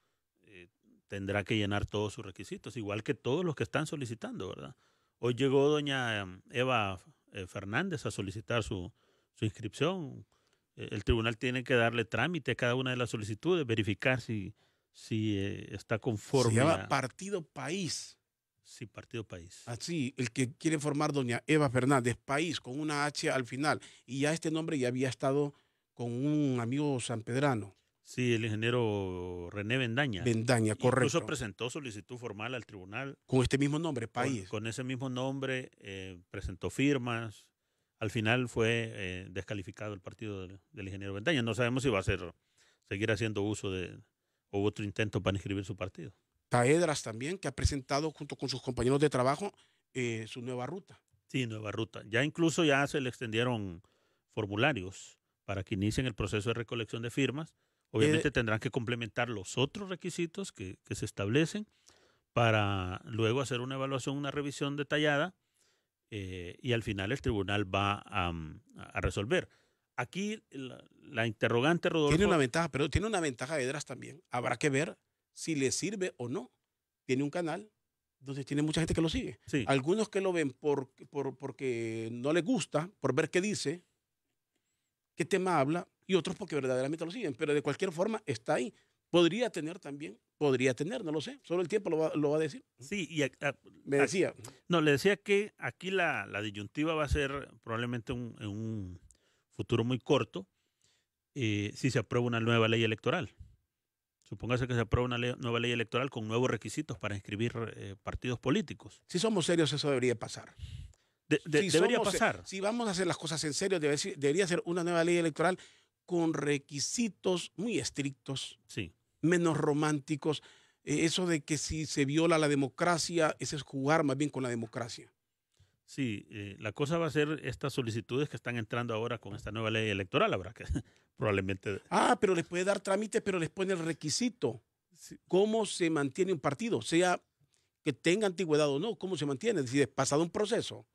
B: tendrá que llenar todos sus requisitos, igual que todos los que están solicitando, ¿verdad? Hoy llegó doña Eva Fernández a solicitar su inscripción. El tribunal tiene que darle trámite a cada una de las solicitudes, verificar si está
A: Se
B: conforme
A: llama Partido País.
B: Sí, Partido País.
A: Así, el que quiere formar doña Eva Fernández, País, con una H al final. Y ya este nombre ya había estado con un amigo sanpedrano.
B: Sí, el ingeniero René Bendaña.
A: Bendaña,
B: Incluso
A: correcto.
B: presentó solicitud formal al tribunal.
A: Con este mismo nombre, País.
B: Con ese mismo nombre, presentó firmas. Al final fue descalificado el partido del ingeniero Bendaña. No sabemos si va a seguir haciendo uso o otro intento para inscribir su partido.
A: Taedras también, que ha presentado junto con sus compañeros de trabajo su nueva ruta.
B: Sí, nueva ruta. Ya incluso ya se le extendieron formularios para que inicien el proceso de recolección de firmas. Obviamente tendrán que complementar los otros requisitos que se establecen para luego hacer una evaluación, una revisión detallada y al final el tribunal va a resolver. Aquí la interrogante, Rodolfo...
A: Tiene una ventaja, pero tiene una ventaja Edras también. Habrá que ver si le sirve o no. Tiene un canal donde tiene mucha gente que lo sigue.
B: Sí.
A: Algunos que lo ven porque no les gusta, por ver qué dice, qué tema habla, y otros porque verdaderamente lo siguen. Pero de cualquier forma está ahí. Podría tener, no lo sé. Solo el tiempo lo va a decir.
B: Sí,
A: me decía.
B: No, le decía que aquí la disyuntiva va a ser probablemente en un futuro muy corto si se aprueba una nueva ley electoral. Supóngase que se aprueba una nueva ley electoral con nuevos requisitos para inscribir partidos políticos.
A: Si somos serios, eso debería pasar.
B: Debería pasar.
A: Si vamos a hacer las cosas en serio, debería ser una nueva ley electoral con requisitos muy estrictos,
B: sí,
A: menos románticos. Eso de que si se viola la democracia, ese es jugar más bien con la democracia.
B: Sí, la cosa va a ser estas solicitudes que están entrando ahora con esta nueva ley electoral, habrá que probablemente...
A: Pero les puede dar trámite, pero les pone el requisito. Sí. ¿Cómo se mantiene un partido? Sea que tenga antigüedad o no, ¿cómo se mantiene? Es decir, pasado un proceso.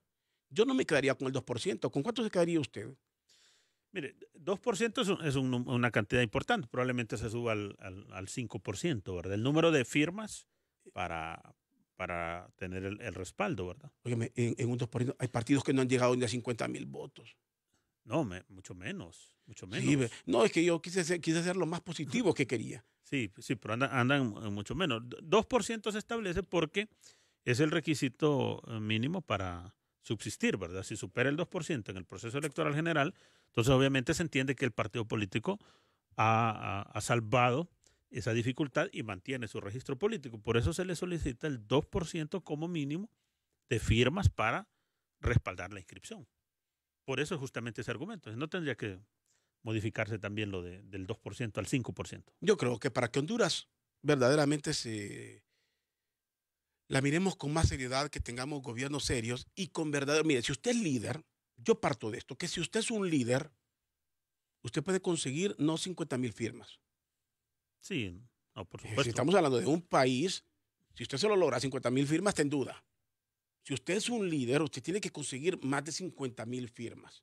A: Yo no me quedaría con el 2%. ¿Con cuánto se quedaría usted?
B: Mire, 2% es una cantidad importante. Probablemente se suba al 5%, ¿verdad? El número de firmas para tener el respaldo, ¿verdad?
A: Óyeme, en un 2% hay partidos que no han llegado ni a 50,000 votos.
B: No, mucho menos, mucho menos.
A: Sí, no, es que yo quise ser lo más positivo que quería.
B: Sí, pero andan mucho menos. 2% se establece porque es el requisito mínimo para subsistir, ¿verdad? Si supera el 2% en el proceso electoral general, entonces obviamente se entiende que el partido político ha salvado esa dificultad y mantiene su registro político. Por eso se le solicita el 2% como mínimo de firmas para respaldar la inscripción. Por eso es justamente ese argumento. No tendría que modificarse también lo del 2% al 5%.
A: Yo creo que para que Honduras verdaderamente la miremos con más seriedad, que tengamos gobiernos serios y con verdad. Mire, si usted es líder, yo parto de esto, que si usted es un líder, usted puede conseguir no 50,000 firmas.
B: Sí, no, por
A: Si
B: supuesto.
A: estamos hablando de un país, si usted se lo logra 50,000 firmas, está en duda. Si usted es un líder, usted tiene que conseguir más de 50,000 firmas.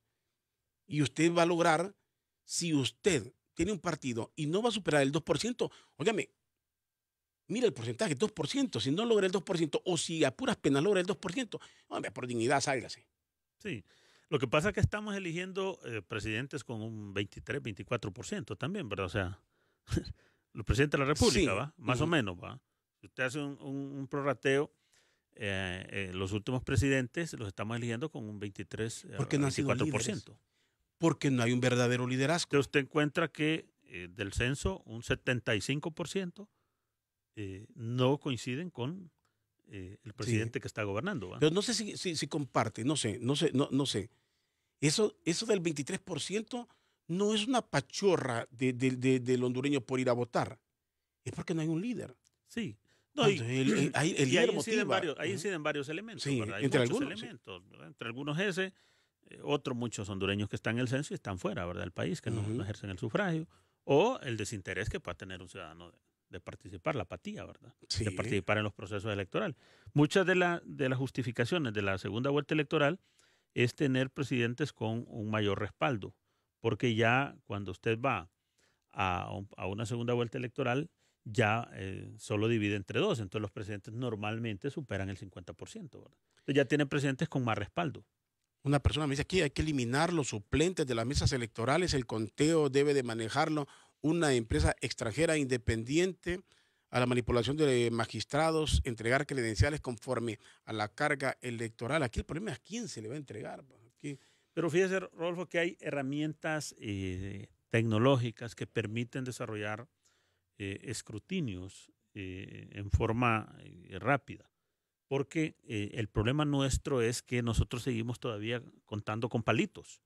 A: Y usted va a lograr, si usted tiene un partido y no va a superar el 2%, óigame, mira el porcentaje, 2%. Si no logra el 2%, o si a puras penas logra el 2%, hombre, por dignidad, sálgase.
B: Sí. Lo que pasa es que estamos eligiendo presidentes con un 23, 24% también, ¿verdad? O sea, los presidentes de la República,
A: Sí.
B: ¿va? Más o menos, ¿va? Si usted hace un prorrateo, los últimos presidentes los estamos eligiendo con un 23 a
A: Porque no han sido
B: 24%.
A: líderes. Porque no hay un verdadero liderazgo.
B: Entonces usted encuentra que del censo un 75% no coinciden con el presidente
A: Sí.
B: que está gobernando, ¿va?
A: Pero no sé si comparte, no sé. Eso del 23% no es una pachorra del hondureño por ir a votar. Es porque no hay un líder.
B: Sí. No,
A: Cuando el
B: y
A: líder
B: ahí inciden
A: motiva.
B: ahí inciden varios elementos,
A: Sí,
B: ¿verdad? Hay
A: entre
B: muchos
A: algunos, sí.
B: elementos, ¿verdad? Entre algunos ese, otros muchos hondureños que están en el censo y están fuera, ¿verdad? Del país, que no ejercen el sufragio, o el desinterés que pueda tener un ciudadano de participar, la apatía, ¿verdad?
A: Sí.
B: De participar en los procesos electorales. Muchas de las justificaciones de la segunda vuelta electoral es tener presidentes con un mayor respaldo, porque ya cuando usted va a una segunda vuelta electoral, ya solo divide entre dos. Entonces los presidentes normalmente superan el 50%, ¿verdad? Entonces ya tienen presidentes con más respaldo.
A: Una persona me dice aquí hay que eliminar los suplentes de las mesas electorales, el conteo debe de manejarlo una empresa extranjera independiente a la manipulación de magistrados, entregar credenciales conforme a la carga electoral. Aquí el problema es a quién se le va a entregar. Aquí,
B: Pero fíjese, Rodolfo, que hay herramientas tecnológicas que permiten desarrollar escrutinios en forma rápida. Porque el problema nuestro es que nosotros seguimos todavía contando con palitos.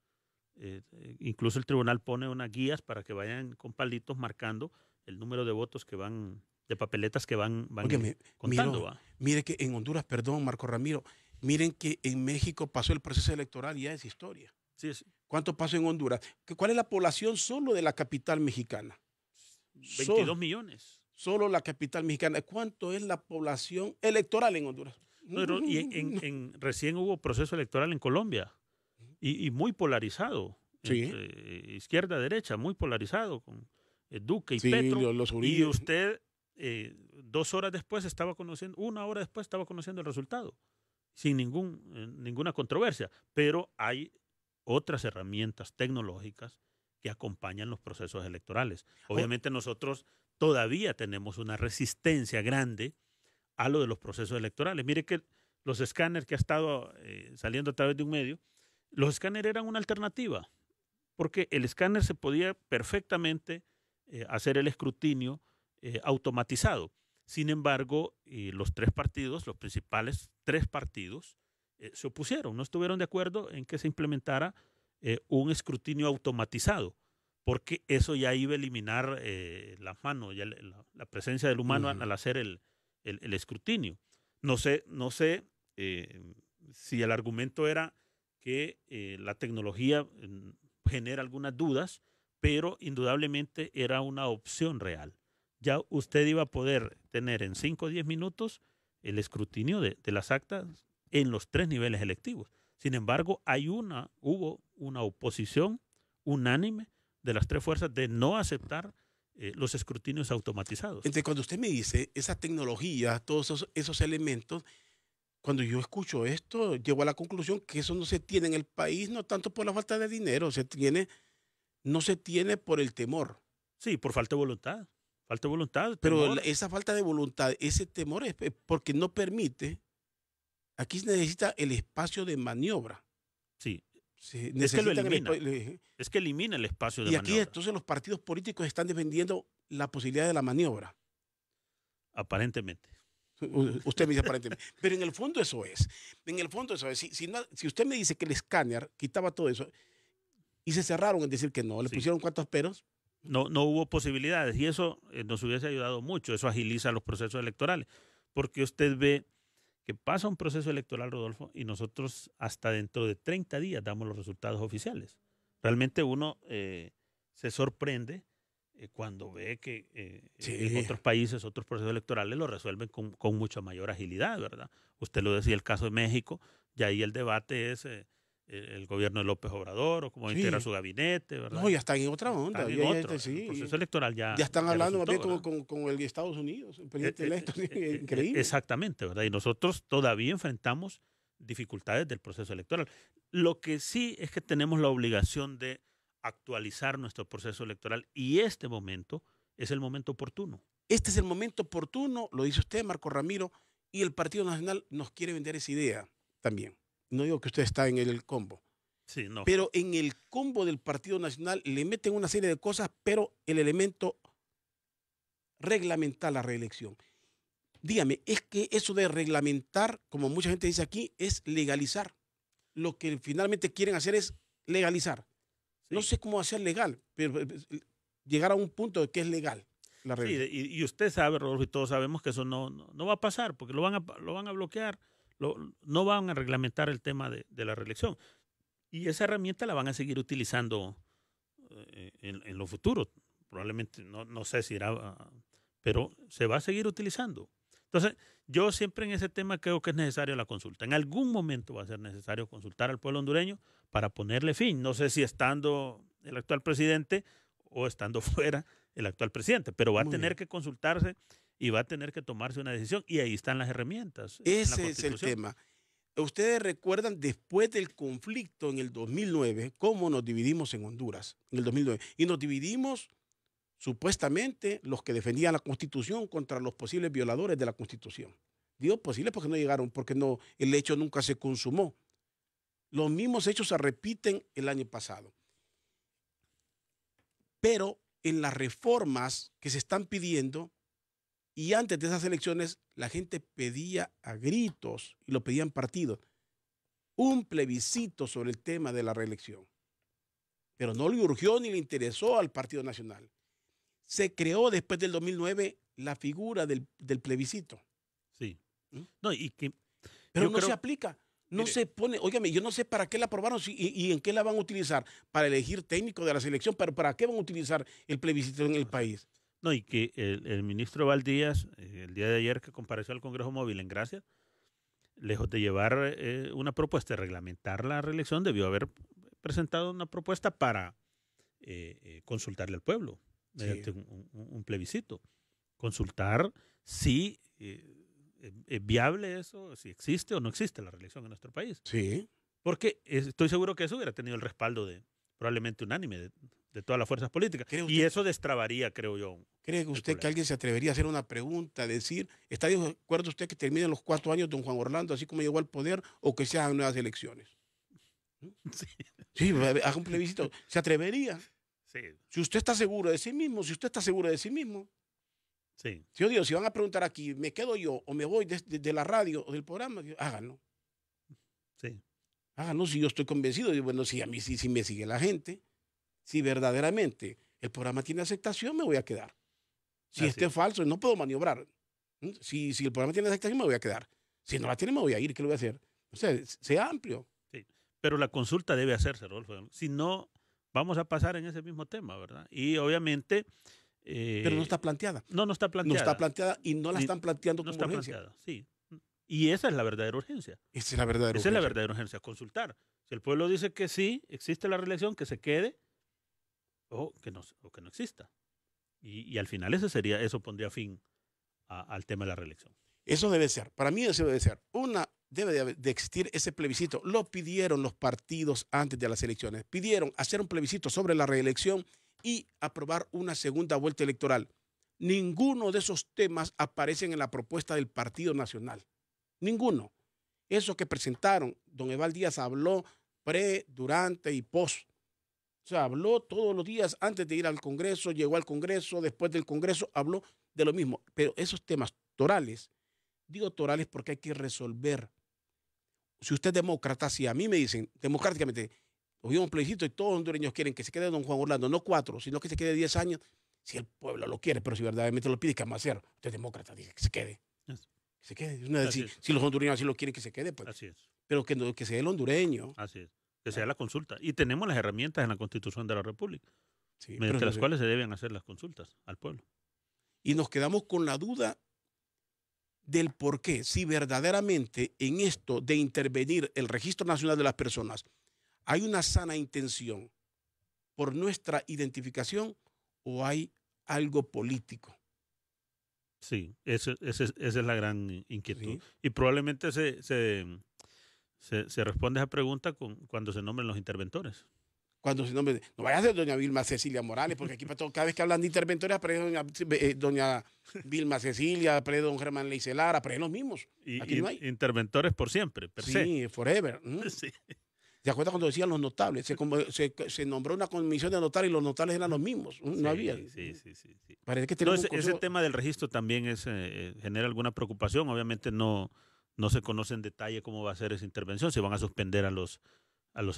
B: Incluso el tribunal pone unas guías para que vayan con palitos marcando el número de votos que van, de papeletas que van
A: óigame,
B: contando. ¿Va?
A: mire que en Honduras, perdón, Marco Ramiro, miren que en México pasó el proceso electoral y ya es historia.
B: Sí, sí.
A: ¿Cuánto pasó en Honduras? ¿Cuál es la población solo de la capital mexicana?
B: 22 millones.
A: Solo la capital mexicana. ¿Cuánto es la población electoral en Honduras?
B: Pero, y recién hubo proceso electoral en Colombia y muy polarizado.
A: Sí.
B: Entre izquierda-derecha, muy polarizado con Duque y
A: Sí,
B: Petro.
A: los
B: Y
A: Uribe.
B: usted 2 horas después estaba conociendo, 1 hora después estaba conociendo el resultado, sin ninguna controversia. Pero hay otras herramientas tecnológicas que acompañan los procesos electorales. Obviamente nosotros todavía tenemos una resistencia grande a lo de los procesos electorales. Mire que los escáneres que ha estado saliendo a través de un medio, los escáneres eran una alternativa, porque el escáner se podía perfectamente hacer el escrutinio automatizado. Sin embargo, los principales tres partidos, se opusieron, no estuvieron de acuerdo en que se implementara un escrutinio automatizado, porque eso ya iba a eliminar las manos, ya la presencia del humano al hacer el escrutinio. No sé si el argumento era que la tecnología genera algunas dudas, pero indudablemente era una opción real. Ya usted iba a poder tener en 5 o 10 minutos el escrutinio de las actas en los 3 niveles electivos. Sin embargo, hubo una oposición unánime de las 3 fuerzas de no aceptar los escrutinios automatizados.
A: Entonces, cuando usted me dice esa tecnología, todos esos elementos, cuando yo escucho esto, llego a la conclusión que eso no se tiene en el país, no tanto por la falta de dinero, no se tiene por el temor.
B: Sí, por falta de voluntad. Falta de voluntad.
A: Pero esa falta de voluntad, ese temor es porque no permite. Aquí se necesita el espacio de maniobra.
B: Sí. Es que lo elimina.
A: Es
B: que elimina el espacio de
A: maniobra. Y aquí
B: maniobra.
A: entonces los partidos políticos están defendiendo la posibilidad de la maniobra.
B: Aparentemente.
A: Usted me dice aparentemente. Pero en el fondo eso es. En el fondo eso es. Si usted me dice que el escáner quitaba todo eso y se cerraron en decir que no, ¿le pusieron cuántos peros?
B: No hubo posibilidades y eso nos hubiese ayudado mucho. Eso agiliza los procesos electorales. Porque usted ve que pasa un proceso electoral, Rodolfo, y nosotros hasta dentro de 30 días damos los resultados oficiales. Realmente uno se sorprende cuando ve que en otros países, otros procesos electorales lo resuelven con mucha mayor agilidad, ¿verdad? Usted lo decía, el caso de México, y ahí el debate es el gobierno de López Obrador o cómo integra su gabinete, ¿verdad?
A: No, ya están en otra onda.
B: Están en otro. El proceso electoral ya
A: están hablando más bien
B: resultó,
A: con el de Estados Unidos, el presidente electo. Increíble.
B: Exactamente, ¿verdad? Y nosotros todavía enfrentamos dificultades del proceso electoral. Lo que sí es que tenemos la obligación de actualizar nuestro proceso electoral y este momento es el momento oportuno.
A: Este es el momento oportuno, lo dice usted, Marco Ramiro, y el Partido Nacional nos quiere vender esa idea también. No digo que usted está en el combo.
B: Sí, no.
A: Pero en el combo del Partido Nacional le meten una serie de cosas, pero el elemento reglamentar la reelección. Dígame, es que eso de reglamentar, como mucha gente dice aquí, es legalizar. Lo que finalmente quieren hacer es legalizar. Sí. No sé cómo hacer legal, pero llegar a un punto de que es legal. La
B: sí, y usted sabe, Rodolfo, y todos sabemos que eso no va a pasar, porque lo van a bloquear, no van a reglamentar el tema de la reelección. Y esa herramienta la van a seguir utilizando en lo futuro. Probablemente, no sé si irá, pero se va a seguir utilizando. Entonces, yo siempre en ese tema creo que es necesario la consulta. En algún momento va a ser necesario consultar al pueblo hondureño para ponerle fin. No sé si estando el actual presidente o estando fuera el actual presidente, pero va a tener que consultarse y va a tener que tomarse una decisión. Y ahí están las herramientas.
A: Ese es el tema. Ustedes recuerdan después del conflicto en el 2009, cómo nos dividimos en Honduras, en el 2009. Y nos dividimos supuestamente los que defendían la Constitución contra los posibles violadores de la Constitución. Digo posible porque no llegaron, porque no, el hecho nunca se consumó. Los mismos hechos se repiten el año pasado. Pero en las reformas que se están pidiendo, y antes de esas elecciones, la gente pedía a gritos, y lo pedían partidos, un plebiscito sobre el tema de la reelección. Pero no le urgió ni le interesó al Partido Nacional. Se creó después del 2009 la figura del plebiscito.
B: Sí. No,
A: pero no se aplica. No se pone, óigame, yo no sé para qué la aprobaron y en qué la van a utilizar. Para elegir técnico de la selección, pero ¿para qué van a utilizar el plebiscito en el país?
B: No, y que el ministro Valdías, el día de ayer que compareció al Congreso Móvil en Gracia, lejos de llevar una propuesta de reglamentar la reelección, debió haber presentado una propuesta para consultarle al pueblo mediante un plebiscito. Consultar si es viable eso, si existe o no existe la reelección en nuestro país.
A: Sí.
B: Porque estoy seguro que eso hubiera tenido el respaldo probablemente unánime de todas las fuerzas políticas. Y eso destrabaría, creo yo.
A: ¿Cree usted que alguien se atrevería a hacer una pregunta, decir, ¿está de acuerdo usted que terminen los 4 años de don Juan Orlando así como llegó al poder o que se hagan nuevas elecciones? Sí, haga un plebiscito. ¿Se atrevería?
B: Sí.
A: Si usted está seguro de sí mismo,
B: Sí.
A: Si yo digo, si van a preguntar aquí, ¿me quedo yo o me voy de la radio o del programa? Háganlo.
B: Sí.
A: Háganlo si yo estoy convencido. Y bueno, si a mí sí me sigue la gente, si verdaderamente el programa tiene aceptación, me voy a quedar. Si este es falso, no puedo maniobrar. Si el programa tiene aceptación, me voy a quedar. Si no la tiene, me voy a ir. ¿Qué le voy a hacer? O sea, sea amplio.
B: Sí. Pero la consulta debe hacerse, Rodolfo. Si no, vamos a pasar en ese mismo tema, ¿verdad? Y obviamente...
A: pero no está planteada.
B: No está planteada.
A: No está planteada y no la están planteando como urgencia.
B: Planteada, sí. Y esa es la verdadera urgencia.
A: Esa es la verdadera urgencia.
B: Esa es la verdadera urgencia, consultar. Si el pueblo dice que sí, existe la reelección, que se quede, o que no exista. Y al final eso pondría fin al tema de la reelección.
A: Eso debe ser. Para mí eso debe ser. Debe de existir ese plebiscito. Lo pidieron los partidos antes de las elecciones. Pidieron hacer un plebiscito sobre la reelección y aprobar una segunda vuelta electoral. Ninguno de esos temas aparecen en la propuesta del Partido Nacional. Ninguno. Eso que presentaron, don Eval Díaz habló pre, durante y post. O sea, habló todos los días antes de ir al Congreso, llegó al Congreso, después del Congreso habló de lo mismo. Pero esos temas torales, digo torales porque hay que resolver. Si usted es demócrata, si a mí me dicen democráticamente, hoy un plebiscito y todos los hondureños quieren que se quede don Juan Orlando, no 4, sino que se quede 10 años, si el pueblo lo quiere, pero si verdaderamente lo pide, ¿qué vamos a hacer? Usted es demócrata, dice que se quede.
B: Eso.
A: Que se quede.
B: Así es.
A: Si los hondureños así lo quieren, que se quede, pues.
B: Así es.
A: Pero que, no, que sea el hondureño.
B: Así es. Que sea la consulta. Y tenemos las herramientas en la Constitución de la República,
A: Sí,
B: mediante las cuales se deben hacer las consultas al pueblo.
A: Y nos quedamos con la duda del por qué, si verdaderamente en esto de intervenir el Registro Nacional de las Personas hay una sana intención por nuestra identificación o hay algo político.
B: Sí, esa es la gran inquietud.
A: Sí.
B: Y probablemente se responde a esa pregunta cuando se nombren los interventores.
A: Cuando se nombre, no vaya a ser doña Vilma Cecilia Morales, porque aquí cada vez que hablan de interventores aparece doña Vilma Cecilia, aparece don Germán Leicelar, aparecen los mismos. Aquí no hay.
B: Interventores por siempre, per se.
A: Sí, forever.
B: Sí.
A: ¿Se acuerda cuando decían los notables? Se nombró una comisión de notables y los notables eran los mismos. No había.
B: Sí.
A: Parece que
B: No, ese tema del registro también genera alguna preocupación. Obviamente no se conoce en detalle cómo va a ser esa intervención, si van a suspender a los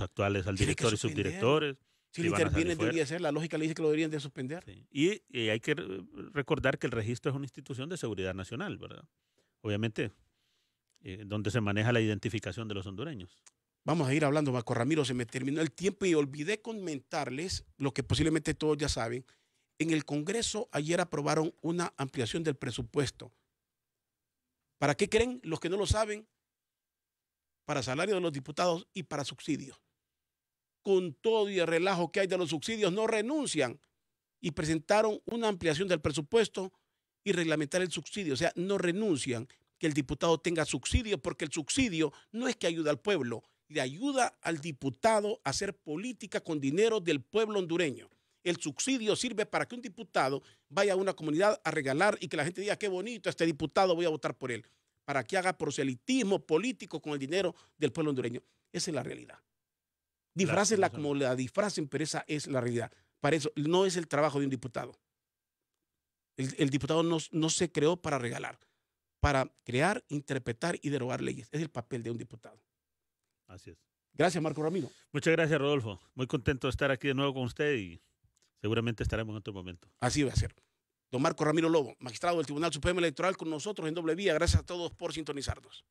B: actuales, al director y subdirectores.
A: Si le intervienen, debería ser. La lógica le dice que lo deberían de suspender.
B: Sí. Y hay que recordar que el registro es una institución de seguridad nacional, ¿verdad? Obviamente, donde se maneja la identificación de los hondureños.
A: Vamos a ir hablando, Marco Ramiro, se me terminó el tiempo y olvidé comentarles lo que posiblemente todos ya saben. En el Congreso ayer aprobaron una ampliación del presupuesto. ¿Para qué creen los que no lo saben? Para salario de los diputados y para subsidios. Con todo y el relajo que hay de los subsidios, no renuncian y presentaron una ampliación del presupuesto y reglamentar el subsidio. O sea, no renuncian que el diputado tenga subsidio, porque el subsidio no es que ayuda al pueblo, le ayuda al diputado a hacer política con dinero del pueblo hondureño. El subsidio sirve para que un diputado vaya a una comunidad a regalar y que la gente diga, qué bonito este diputado, voy a votar por él, para que haga proselitismo político con el dinero del pueblo hondureño. Esa es la realidad. Disfrácenla como la disfracen, pero esa es la realidad. Para eso no es el trabajo de un diputado. El diputado no se creó para regalar, para crear, interpretar y derogar leyes. Es el papel de un diputado.
B: Así es.
A: Gracias, Marco Ramiro.
B: Muchas gracias, Rodolfo. Muy contento de estar aquí de nuevo con usted y seguramente estaremos en otro momento.
A: Así va a ser. Don Marco Ramiro Lobo, magistrado del Tribunal Supremo Electoral, con nosotros en Doble Vía. Gracias a todos por sintonizarnos.